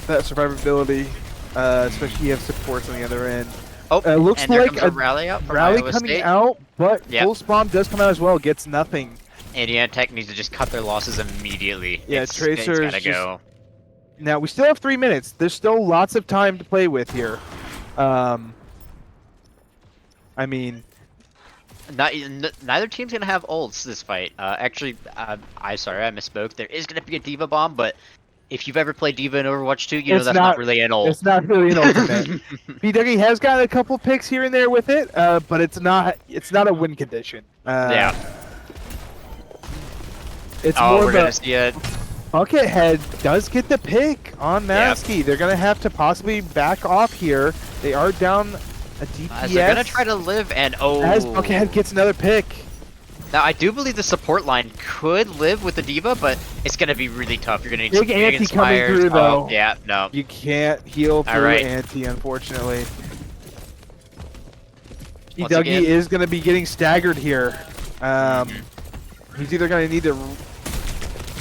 that survivability, especially you have supports on the other end. Oh, it looks like a rally out from rally Iowa coming State. out, but Pulse Bomb does come out as well. Gets nothing. Indiana Tech needs to just cut their losses immediately. Yeah, Tracer gotta go. Now we still have 3 minutes. There's still lots of time to play with here. I mean, Neither team's gonna have ults this fight. Actually, I misspoke. There is gonna be a Diva bomb, but if you've ever played Diva in Overwatch 2, you know it's that's not really an ult. It's not really an ultimate. BW has got a couple picks here and there with it, but it's not a win condition. Yeah. It's Oh, more we're of gonna a see it. Buckethead does get the pick on Maskey. Yep. They're gonna have to possibly back off here. They are down a DPS. As they're gonna try to live, and As Buckethead gets another pick. Now I do believe the support line could live with the Diva, but it's gonna be really tough. You're gonna need Big some anti coming inspires. through though. Oh, yeah, no. You can't heal through right. anti, unfortunately. Once Dougie again. is gonna be getting staggered here. He's either gonna need to.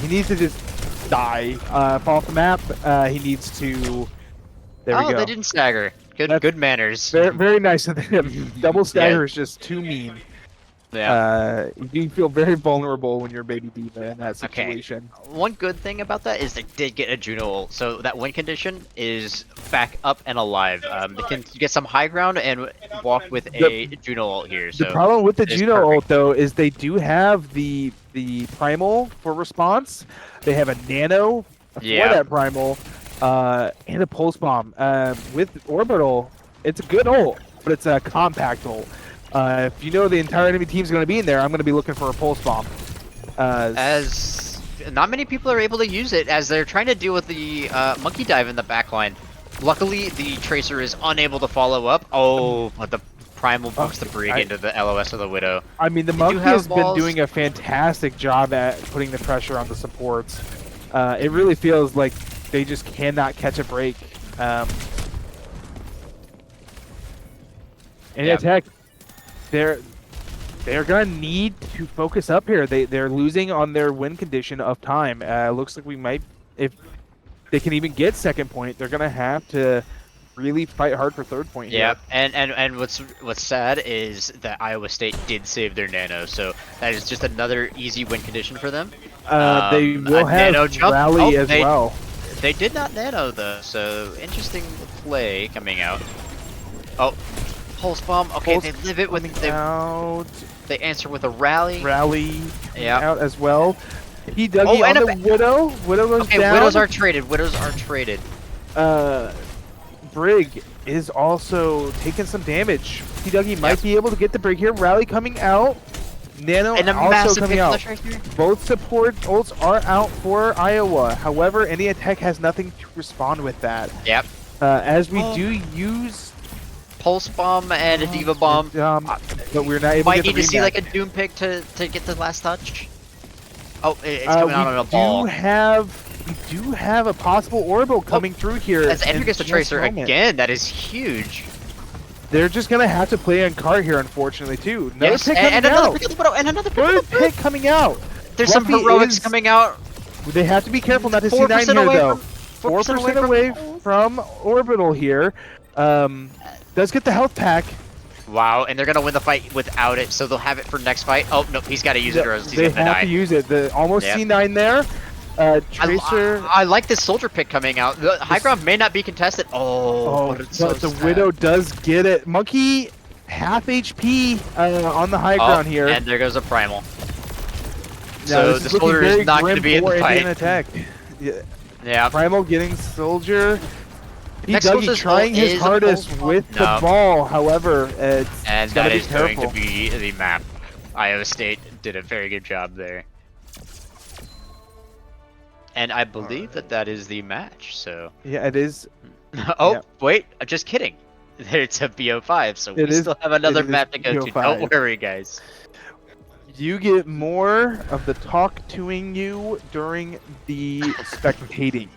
He needs to just die, fall off the map. He needs to. There we go. Oh, they didn't stagger. Good manners. Very, very nice of him. Double stagger is just too mean. Yeah. You feel very vulnerable when you're Baby Diva in that situation. One good thing about that is they did get a Juno ult, so that win condition is back up and alive. They can get some high ground and walk with a Juno ult here. So the problem with the it's Juno perfect. ult though is they do have the primal for response. They have a nano for that primal, and a pulse bomb. With orbital, it's a good ult, but it's a compact ult. If you know the entire enemy team's going to be in there, I'm going to be looking for a pulse bomb. As not many people are able to use it, as they're trying to deal with the monkey dive in the backline. Luckily, the Tracer is unable to follow up. Oh, but the Primal books the Brig into the LOS of the Widow. I mean, the monkey has been doing a fantastic job at putting the pressure on the supports. It really feels like they just cannot catch a break. Tech, they're gonna need to focus up here. They're losing on their win condition of time. Looks like we might, if they can even get second point, they're gonna have to really fight hard for third point. Yeah, and what's sad is that Iowa State did save their nano, so that is just another easy win condition for them. They will have nano jump. rally as well. They did not nano though, so interesting play coming out. Oh, pulse bomb. Okay, they live it with they answer with a rally. Out as well. He dug on the Widow. Widow goes down. Widows are traded. Widows are traded. Brig is also taking some damage. Dougie might be able to get the Brig here. Rally coming out. Nano and a also coming out. Tracer. Both support ults are out for Iowa. However, India Tech has nothing to respond with that. Yep. As we do use pulse bomb and a Diva bomb, but we're not able might to get need the to see like a Doom pick to get the last touch. Oh, it's coming out on a ball. We do have a possible orbital coming through here. As Andrew gets the Tracer again, that is huge. They're just gonna have to play on card here, unfortunately, too. Another pick coming out. There's some heroics coming out. They have to be careful not to see 9 here, though. 4% away from orbital here. Does get the health pack. Wow, and they're gonna win the fight without it, so they'll have it for next fight. Oh no, he's got to use it or else he's gonna die. They have to use it. The almost C9 there. Tracer. I like this soldier pick coming out. The high ground may not be contested. But the Widow does get it. Monkey half HP on the high ground here. And there goes a primal. So the soldier is not going to be in the fight. Attack. Yeah. Primal getting soldier. Dougie trying his hardest with the ball. However, it's that is going to be the map. Iowa State did a very good job there. And I believe that is the match, so... Yeah, it is. Wait, just kidding. It's a BO5, so we still have another map to go to. Don't worry, guys. You get more of the talk-toing you during the spectating.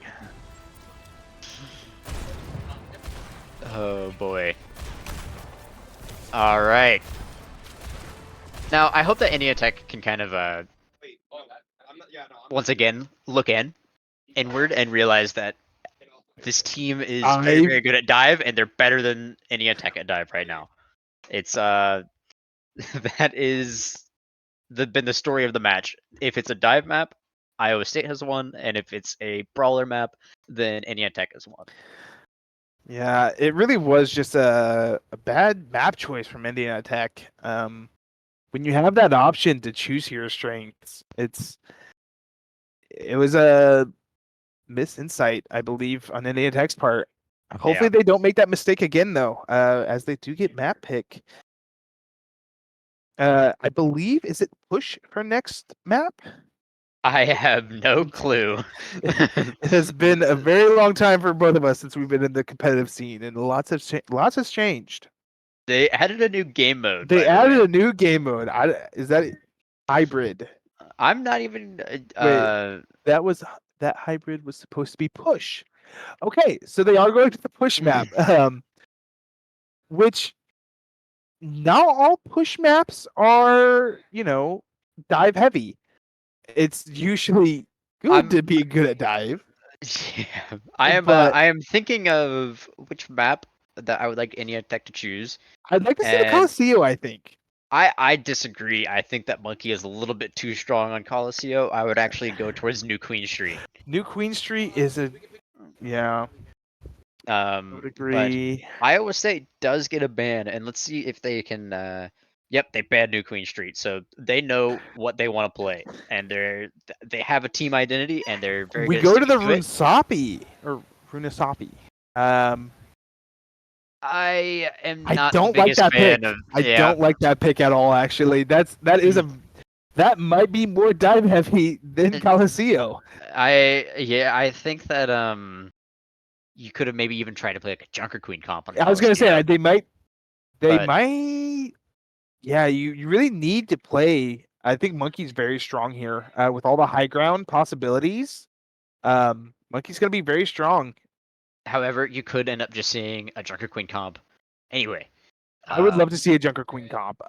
Oh, boy. Alright. Now, I hope that India Tech can kind of, once again, look inward and realize that this team is very, very good at dive, and they're better than India Tech at dive right now. It's that is been the story of the match. If it's a dive map, Iowa State has one, and if it's a brawler map, then Indiana Tech has one. Yeah, it really was just a bad map choice from Indiana Tech. When you have that option to choose hero strengths, it was a missed insight, I believe, on Indiana Tech's part. Hopefully they don't make that mistake again, though, as they do get map pick. I believe, is it push for next map? I have no clue. It has been a very long time for both of us since we've been in the competitive scene, and lots has changed. They added a new game mode. They by the added way. a new game mode. Is that hybrid? I'm not even. Wait, that hybrid was supposed to be push. Okay, so they are going to the push map, which not all push maps are, dive heavy. It's usually good to be good at dive, Yeah, I am. but I am thinking of which map that I would like Indiana Tech to choose, I'd like to see the and Coliseum, I think. I disagree. I think that Monkey is a little bit too strong on Colosseo. I would actually go towards New Queen Street. New Queen Street is yeah, I would But agree. Iowa State does get a ban, and let's see if they can. Yep, they banned New Queen Street, so they know what they want to play, and they have a team identity, and they're very We good at go to sticking the to it. Runasapi. I am I not the don't like biggest that pick. fan of. I Yeah, don't like that pick at all. Actually, that might be more dive heavy than Coliseum. I think that you could have maybe even tried to play like a Junker Queen comp on I was gonna say Colosseo, they but might. Yeah, you really need to play. I think Monkey's very strong here with all the high ground possibilities. Monkey's gonna be very strong. however, you could end up just seeing a Junker Queen comp. Anyway, I would love to see a Junker Queen comp.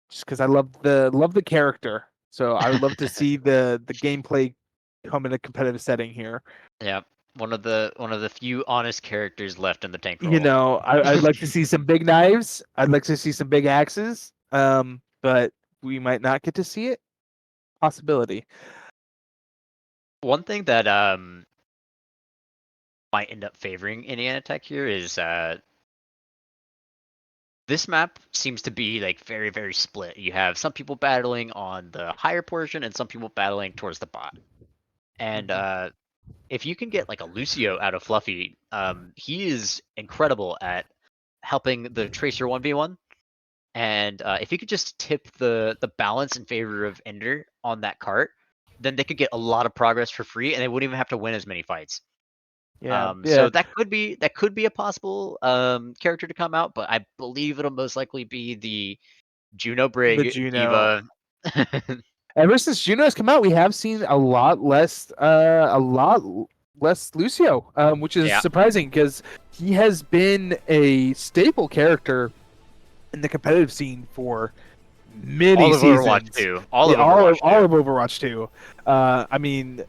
Just because I love the character. So I would love to see the gameplay come in a competitive setting here. yeah, one of the few honest characters left in the tank role. I'd like to see some big knives. I'd like to see some big axes. But we might not get to see it. Possibility. One thing that might end up favoring Indiana Tech here is this map seems to be like very, very split. You have some people battling on the higher portion and some people battling towards the bot. And if you can get like a Lucio out of Fluffy, he is incredible at helping the Tracer 1v1. And if you could just tip the balance in favor of Ender on that cart, then they could get a lot of progress for free, and they wouldn't even have to win as many fights. Yeah. So that could be a possible character to come out, but I believe it'll most likely be the Juno The Brig Juno. Diva. Ever since Juno has come out, we have seen a lot less Lucio, which is Yeah. surprising because he has been a staple character in the competitive scene for many All of seasons. Overwatch 2. All of Overwatch 2. I mean,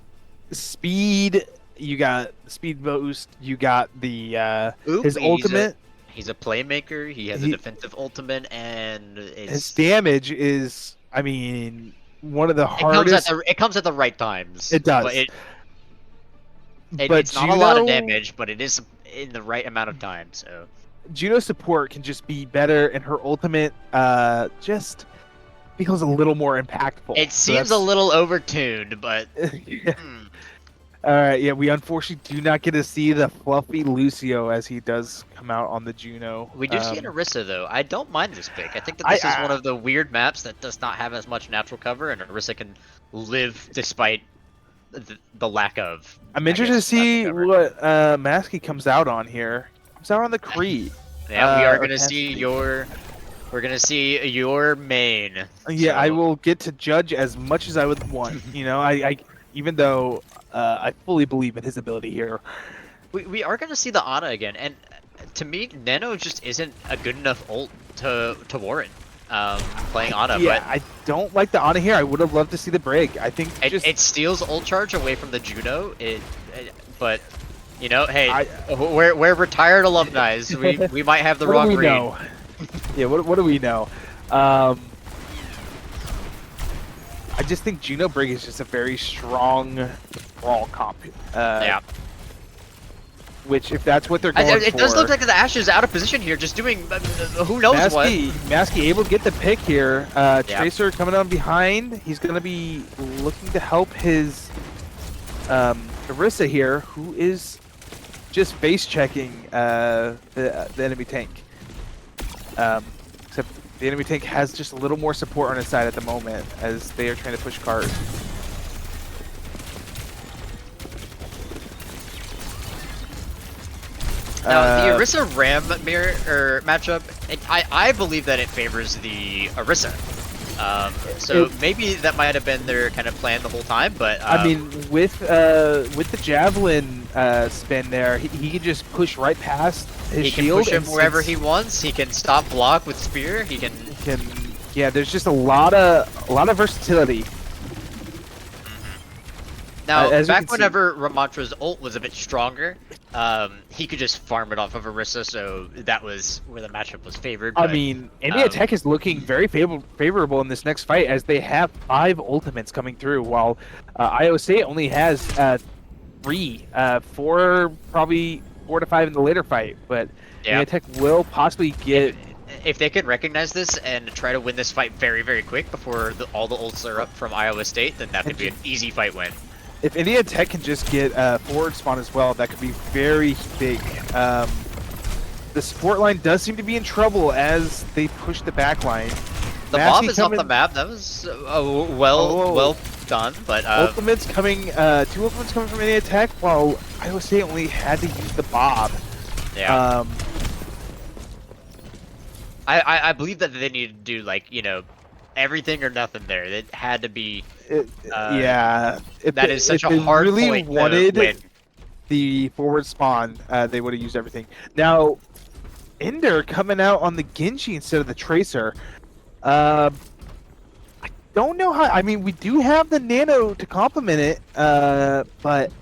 speed. You got speed boost. You got the his ultimate. He's a playmaker. He has a defensive ultimate, and his damage is, I mean, one of the hardest. It comes at the right times. It does. But it's not a lot of damage, but it is in the right amount of time. So Juno's support can just be better, and her ultimate just feels a little more impactful. It seems a little overtuned, but. Yeah. All right, yeah, we unfortunately do not get to see the fluffy Lucio as he does come out on the Juno. We do see an Orisa, though. I don't mind this pick. I think that this is one of the weird maps that does not have as much natural cover, and Orisa can live despite the lack of. I'm interested to see what Maskey comes out on here. Comes out on the Kree. Yeah, we are gonna see your. We're gonna see your main. Yeah, so. I will get to judge as much as I would want. I even though I fully believe in his ability here. We are gonna see the Ana again, and to me, Nano just isn't a good enough ult to warrant playing Ana. Yeah, but I don't like the Ana here. I would have loved to see the Brig. I think it steals ult charge away from the Juno. But hey, we're retired alumni. So we might have the wrong read. Yeah, what do we know? I just think Juno Brig is just a very strong brawl comp. Yeah. Which, if that's what they're going for... It does look like the Ashe is out of position here, just doing who knows what. Maskey able to get the pick here. Tracer coming on behind. He's going to be looking to help his Orisa here, who is just base checking the enemy tank. Except the enemy tank has just a little more support on his side at the moment as they are trying to push cars. Now, the Orisa Ram matchup, I believe that it favors the Orisa. So maybe that might have been their kind of plan the whole time, but I mean, with the javelin spin there, he can just push right past his shield. He can push him wherever he wants. He can stop block with spear. He can. Yeah, there's just a lot of versatility. Now, back whenever Ramantra's ult was a bit stronger, he could just farm it off of Orisa, so that was where the matchup was favored. I mean, India Tech is looking very favorable in this next fight as they have 5 ultimates coming through, while Iowa State only has 3, 4, probably 4 to 5 in the later fight. But India Tech will possibly get... If they can recognize this and try to win this fight very, very quick before all the ults are up from Iowa State, then that could be an easy fight win. If India Tech can just get forward spawn as well, that could be very big. The support line does seem to be in trouble as they push the back line. The Bob is off the map. That was well done, but ultimates coming, 2 ultimates coming from India Tech, while Iowa State only had to use the Bob. Yeah. I believe that they need to do, like, you know, everything or nothing there. It had to be. That is such a hard point to win. The forward spawn, they would have used everything. Now, Ender coming out on the Genji instead of the Tracer. I don't know how. I mean, we do have the Nano to complement it, but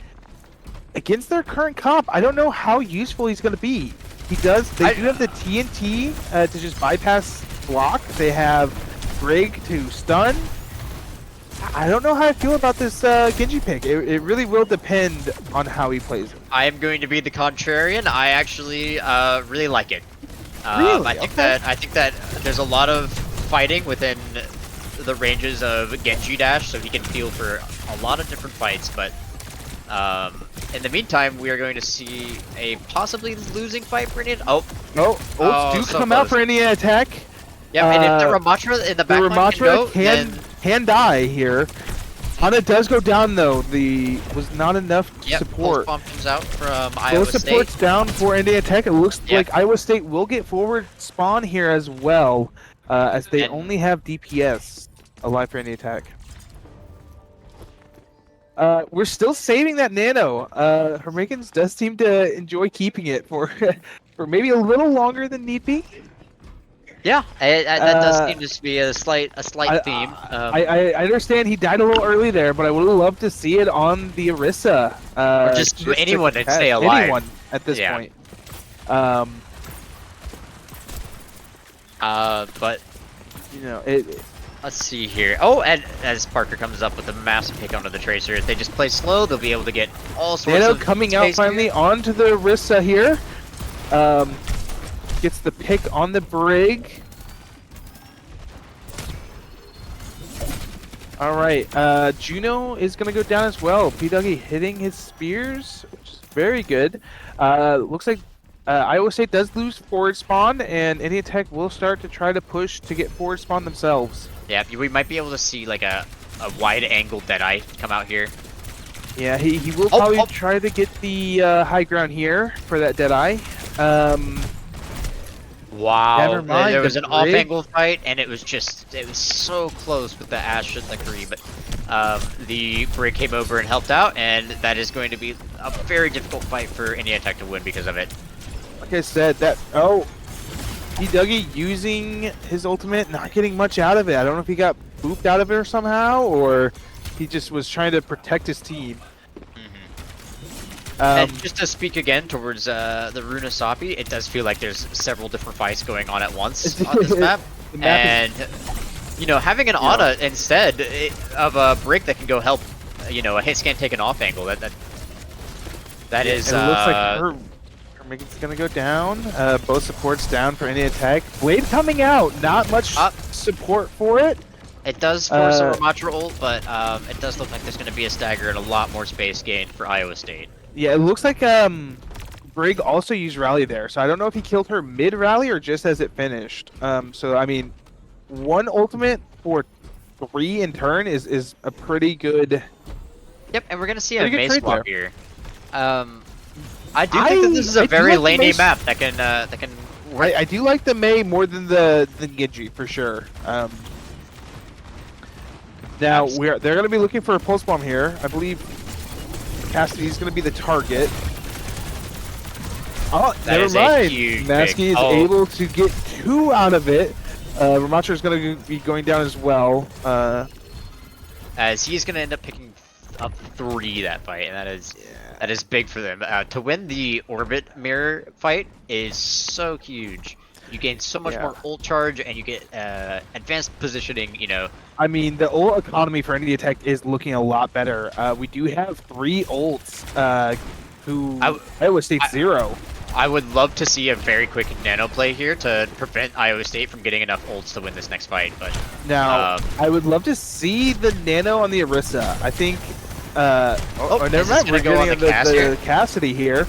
against their current comp, I don't know how useful he's going to be. They do have the TNT to just bypass block. They have Brig to stun. I don't know how I feel about this Genji pick. It really will depend on how he plays it. I am going to be the contrarian. I actually really like it. Really? I think that there's a lot of fighting within the ranges of Genji dash, so he can feel for a lot of different fights. But in the meantime, we are going to see a possibly losing fight for India. Ults do come out for India Tech. Yeah, and if the Ramatra in the back line can die here. Hana does go down though. Was not enough support. Bomb comes out from Iowa State. Support's down for India Tech. It looks like Iowa State will get forward spawn here as well, as they only have DPS alive for India Tech. We're still saving that Nano. Hermikins does seem to enjoy keeping it for for maybe a little longer than need be. Yeah, that does seem to be a slight theme. I understand he died a little early there, but I would love to see it on the Orisa. Or just anyone that stay alive. Anyone at this point. But you know, let's see here. Oh, and as Parker comes up with a massive pick onto the Tracer, if they just play slow, they'll be able to get all sorts Nano of coming out finally onto the Orisa here. Gets the pick on the Brig. Alright, Juno is going to go down as well. P-Dougie hitting his spears, which is very good. Looks like Iowa State does lose forward spawn, and India Tech will start to try to push to get forward spawn themselves. Yeah, we might be able to see like a wide-angle Deadeye come out here. Yeah, he will probably try to get the high ground here for that Deadeye. Wow, there was an off-angle fight, and it was so close with the Ashe and the Kree, but the Brig came over and helped out, and that is going to be a very difficult fight for India Tech to win because of it. Like I said, P-Dougie using his ultimate, not getting much out of it. I don't know if he got booped out of it somehow, or he just was trying to protect his team. And just to speak again towards the Runa Sapi, it does feel like there's several different fights going on at once on this map. You know, having an Ana instead of a Brig that can go help, you know, a hit scan taken off angle. That is. It looks like her Minions gonna go down. Both supports down for any attack. Blade coming out. Not much support for it. It does force a Ramatra ult, but it does look like there's going to be a stagger and a lot more space gained for Iowa State. Yeah, it looks like Brig also used rally there, so I don't know if he killed her mid rally or just as it finished. So I mean, one ultimate for 3 in turn is a pretty good. Yep, and we're going to see a May swap here. I do I think that this is a very like laney map that can work. I do like the May more than the Genji for sure. Now they're going to be looking for a pulse bomb here. I believe Cassidy's going to be the target. Oh, never mind. Maskey is able to get 2 out of it. Ramatra is going to be going down as well. As he's going to end up picking up 3 that fight, and that is big for them. To win the orbit mirror fight is so huge. You gain so much more ult charge, and you get advanced positioning. You know, I mean, the ult economy for any attack is looking a lot better. We do have 3 ults. Iowa State's 0. I would love to see a very quick nano play here to prevent Iowa State from getting enough ults to win this next fight. But now, I would love to see the nano on the Orisa. I think. Never mind. We're going on the Cassidy here.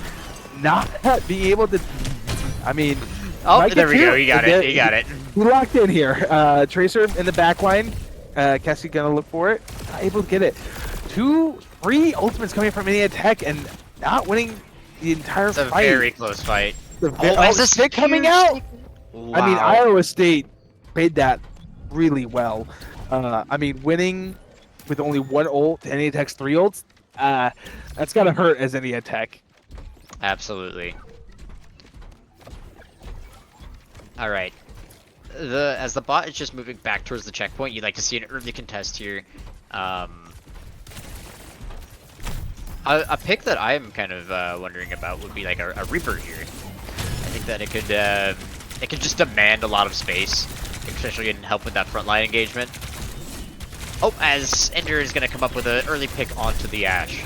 Not being able to. I mean. Oh, there we go. He got it. He got it. He locked in here. Tracer in the back line. Cassidy gonna look for it. Not able to get it. 3 ultimates coming from any attack and not winning the entire fight. It's a very close fight. Is this Stick coming out? Wow. I mean, Iowa State played that really well. I mean, winning with only 1 ult, any attacks 3 ults, that's gotta hurt as any attack. Absolutely. All right. As the bot is just moving back towards the checkpoint, you'd like to see an early contest here. A pick that I'm kind of wondering about would be like a Reaper here. I think that it could just demand a lot of space, especially in help with that frontline engagement. Oh, as Ender is going to come up with an early pick onto the Ashe.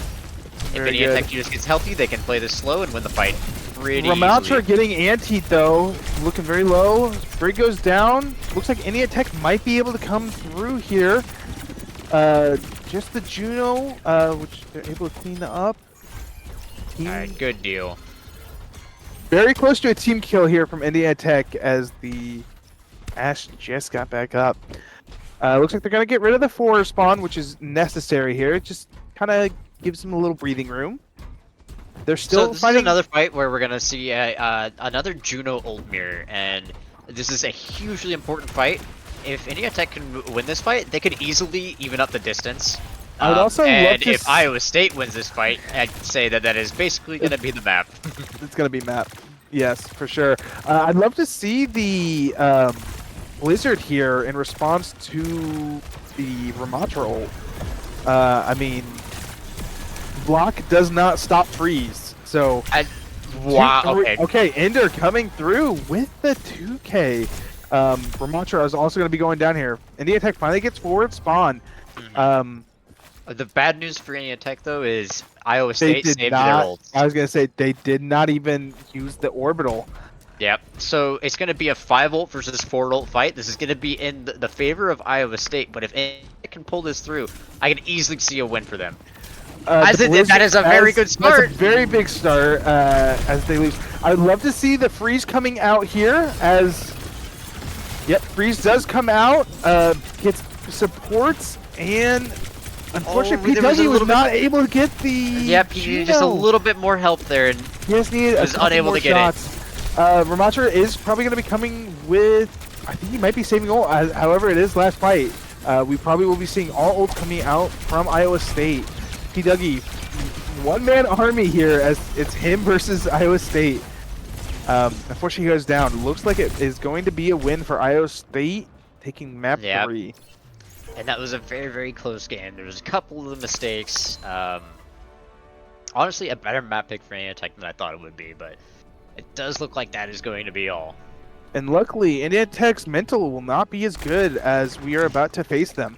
If any attack just gets healthy, they can play this slow and win the fight pretty Ramatra getting anti though, looking very low. Brig goes down. Looks like any attack might be able to come through here. Just the Juno, which they're able to clean up. Alright, good deal. Very close to a team kill here from Indiana Tech as the Ashe just got back up. Looks like they're going to get rid of the 4 spawn, which is necessary here. It just kind of gives them a little breathing room. They're still fighting. This is another fight where we're going to see another Juno ult mirror, and this is a hugely important fight. If Indiana Tech can win this fight, they could easily even up the distance. I would also love to if Iowa State wins this fight, I'd say that is basically going to be the map. It's going to be map. Yes, for sure. I'd love to see the Blizzard here in response to the Ramatra ult. I mean, block does not stop freeze. So, wow. Okay, Ender coming through with the 2K. Ramatra is also going to be going down here. Indiana Tech finally gets forward spawn. The bad news for Indiana Tech though is Iowa State saved their ults. I was going to say they did not even use the orbital. Yep. So it's going to be a 5 ult versus 4 ult fight. This is going to be in the favor of Iowa State, but if it can pull this through, I can easily see a win for them. That is a very good start. That's a very big start as they lose. I'd love to see the freeze coming out here as... Yep, freeze does come out, gets supports, and unfortunately P. was not able to get the... Yep, he needed just a little bit more help there, and he just needed was unable to get it. Ramatra is probably going to be coming with... I think he might be saving ult, however it is last fight. We probably will be seeing all ults coming out from Iowa State. P. one-man army here as it's him versus Iowa State. Unfortunately, he goes down. Looks like it is going to be a win for Iowa State, taking map 3. And that was a very, very close game. There was a couple of mistakes. Honestly, a better map pick for Indiana Tech than I thought it would be, but it does look like that is going to be all. And luckily, Indiana Tech's mental will not be as good as we are about to face them.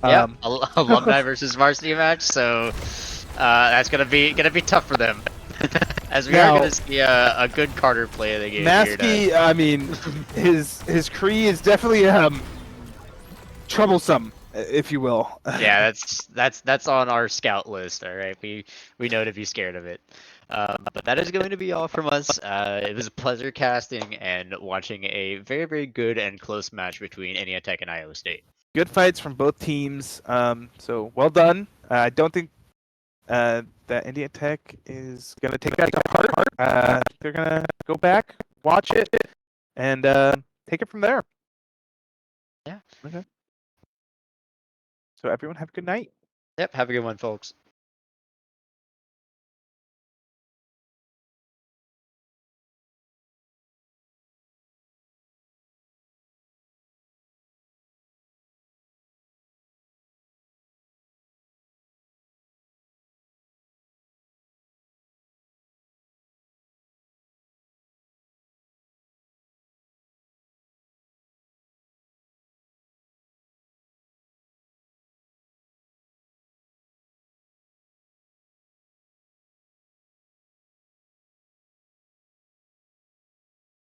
Yep, alumni versus varsity match. So that's gonna be tough for them, as we are Now, gonna see a good Carter play of the game here. Maskey, I mean, his Kree is definitely troublesome, if you will. Yeah, that's on our scout list. All right, we know to be scared of it. But that is going to be all from us. It was a pleasure casting and watching a very good and close match between Indiana Tech and Iowa State. Good fights from both teams. So well done. I don't think that Indiana Tech is gonna take that to heart. They're gonna go back, watch it, and take it from there. Yeah. Okay. So everyone have a good night. Yep. Have a good one, folks.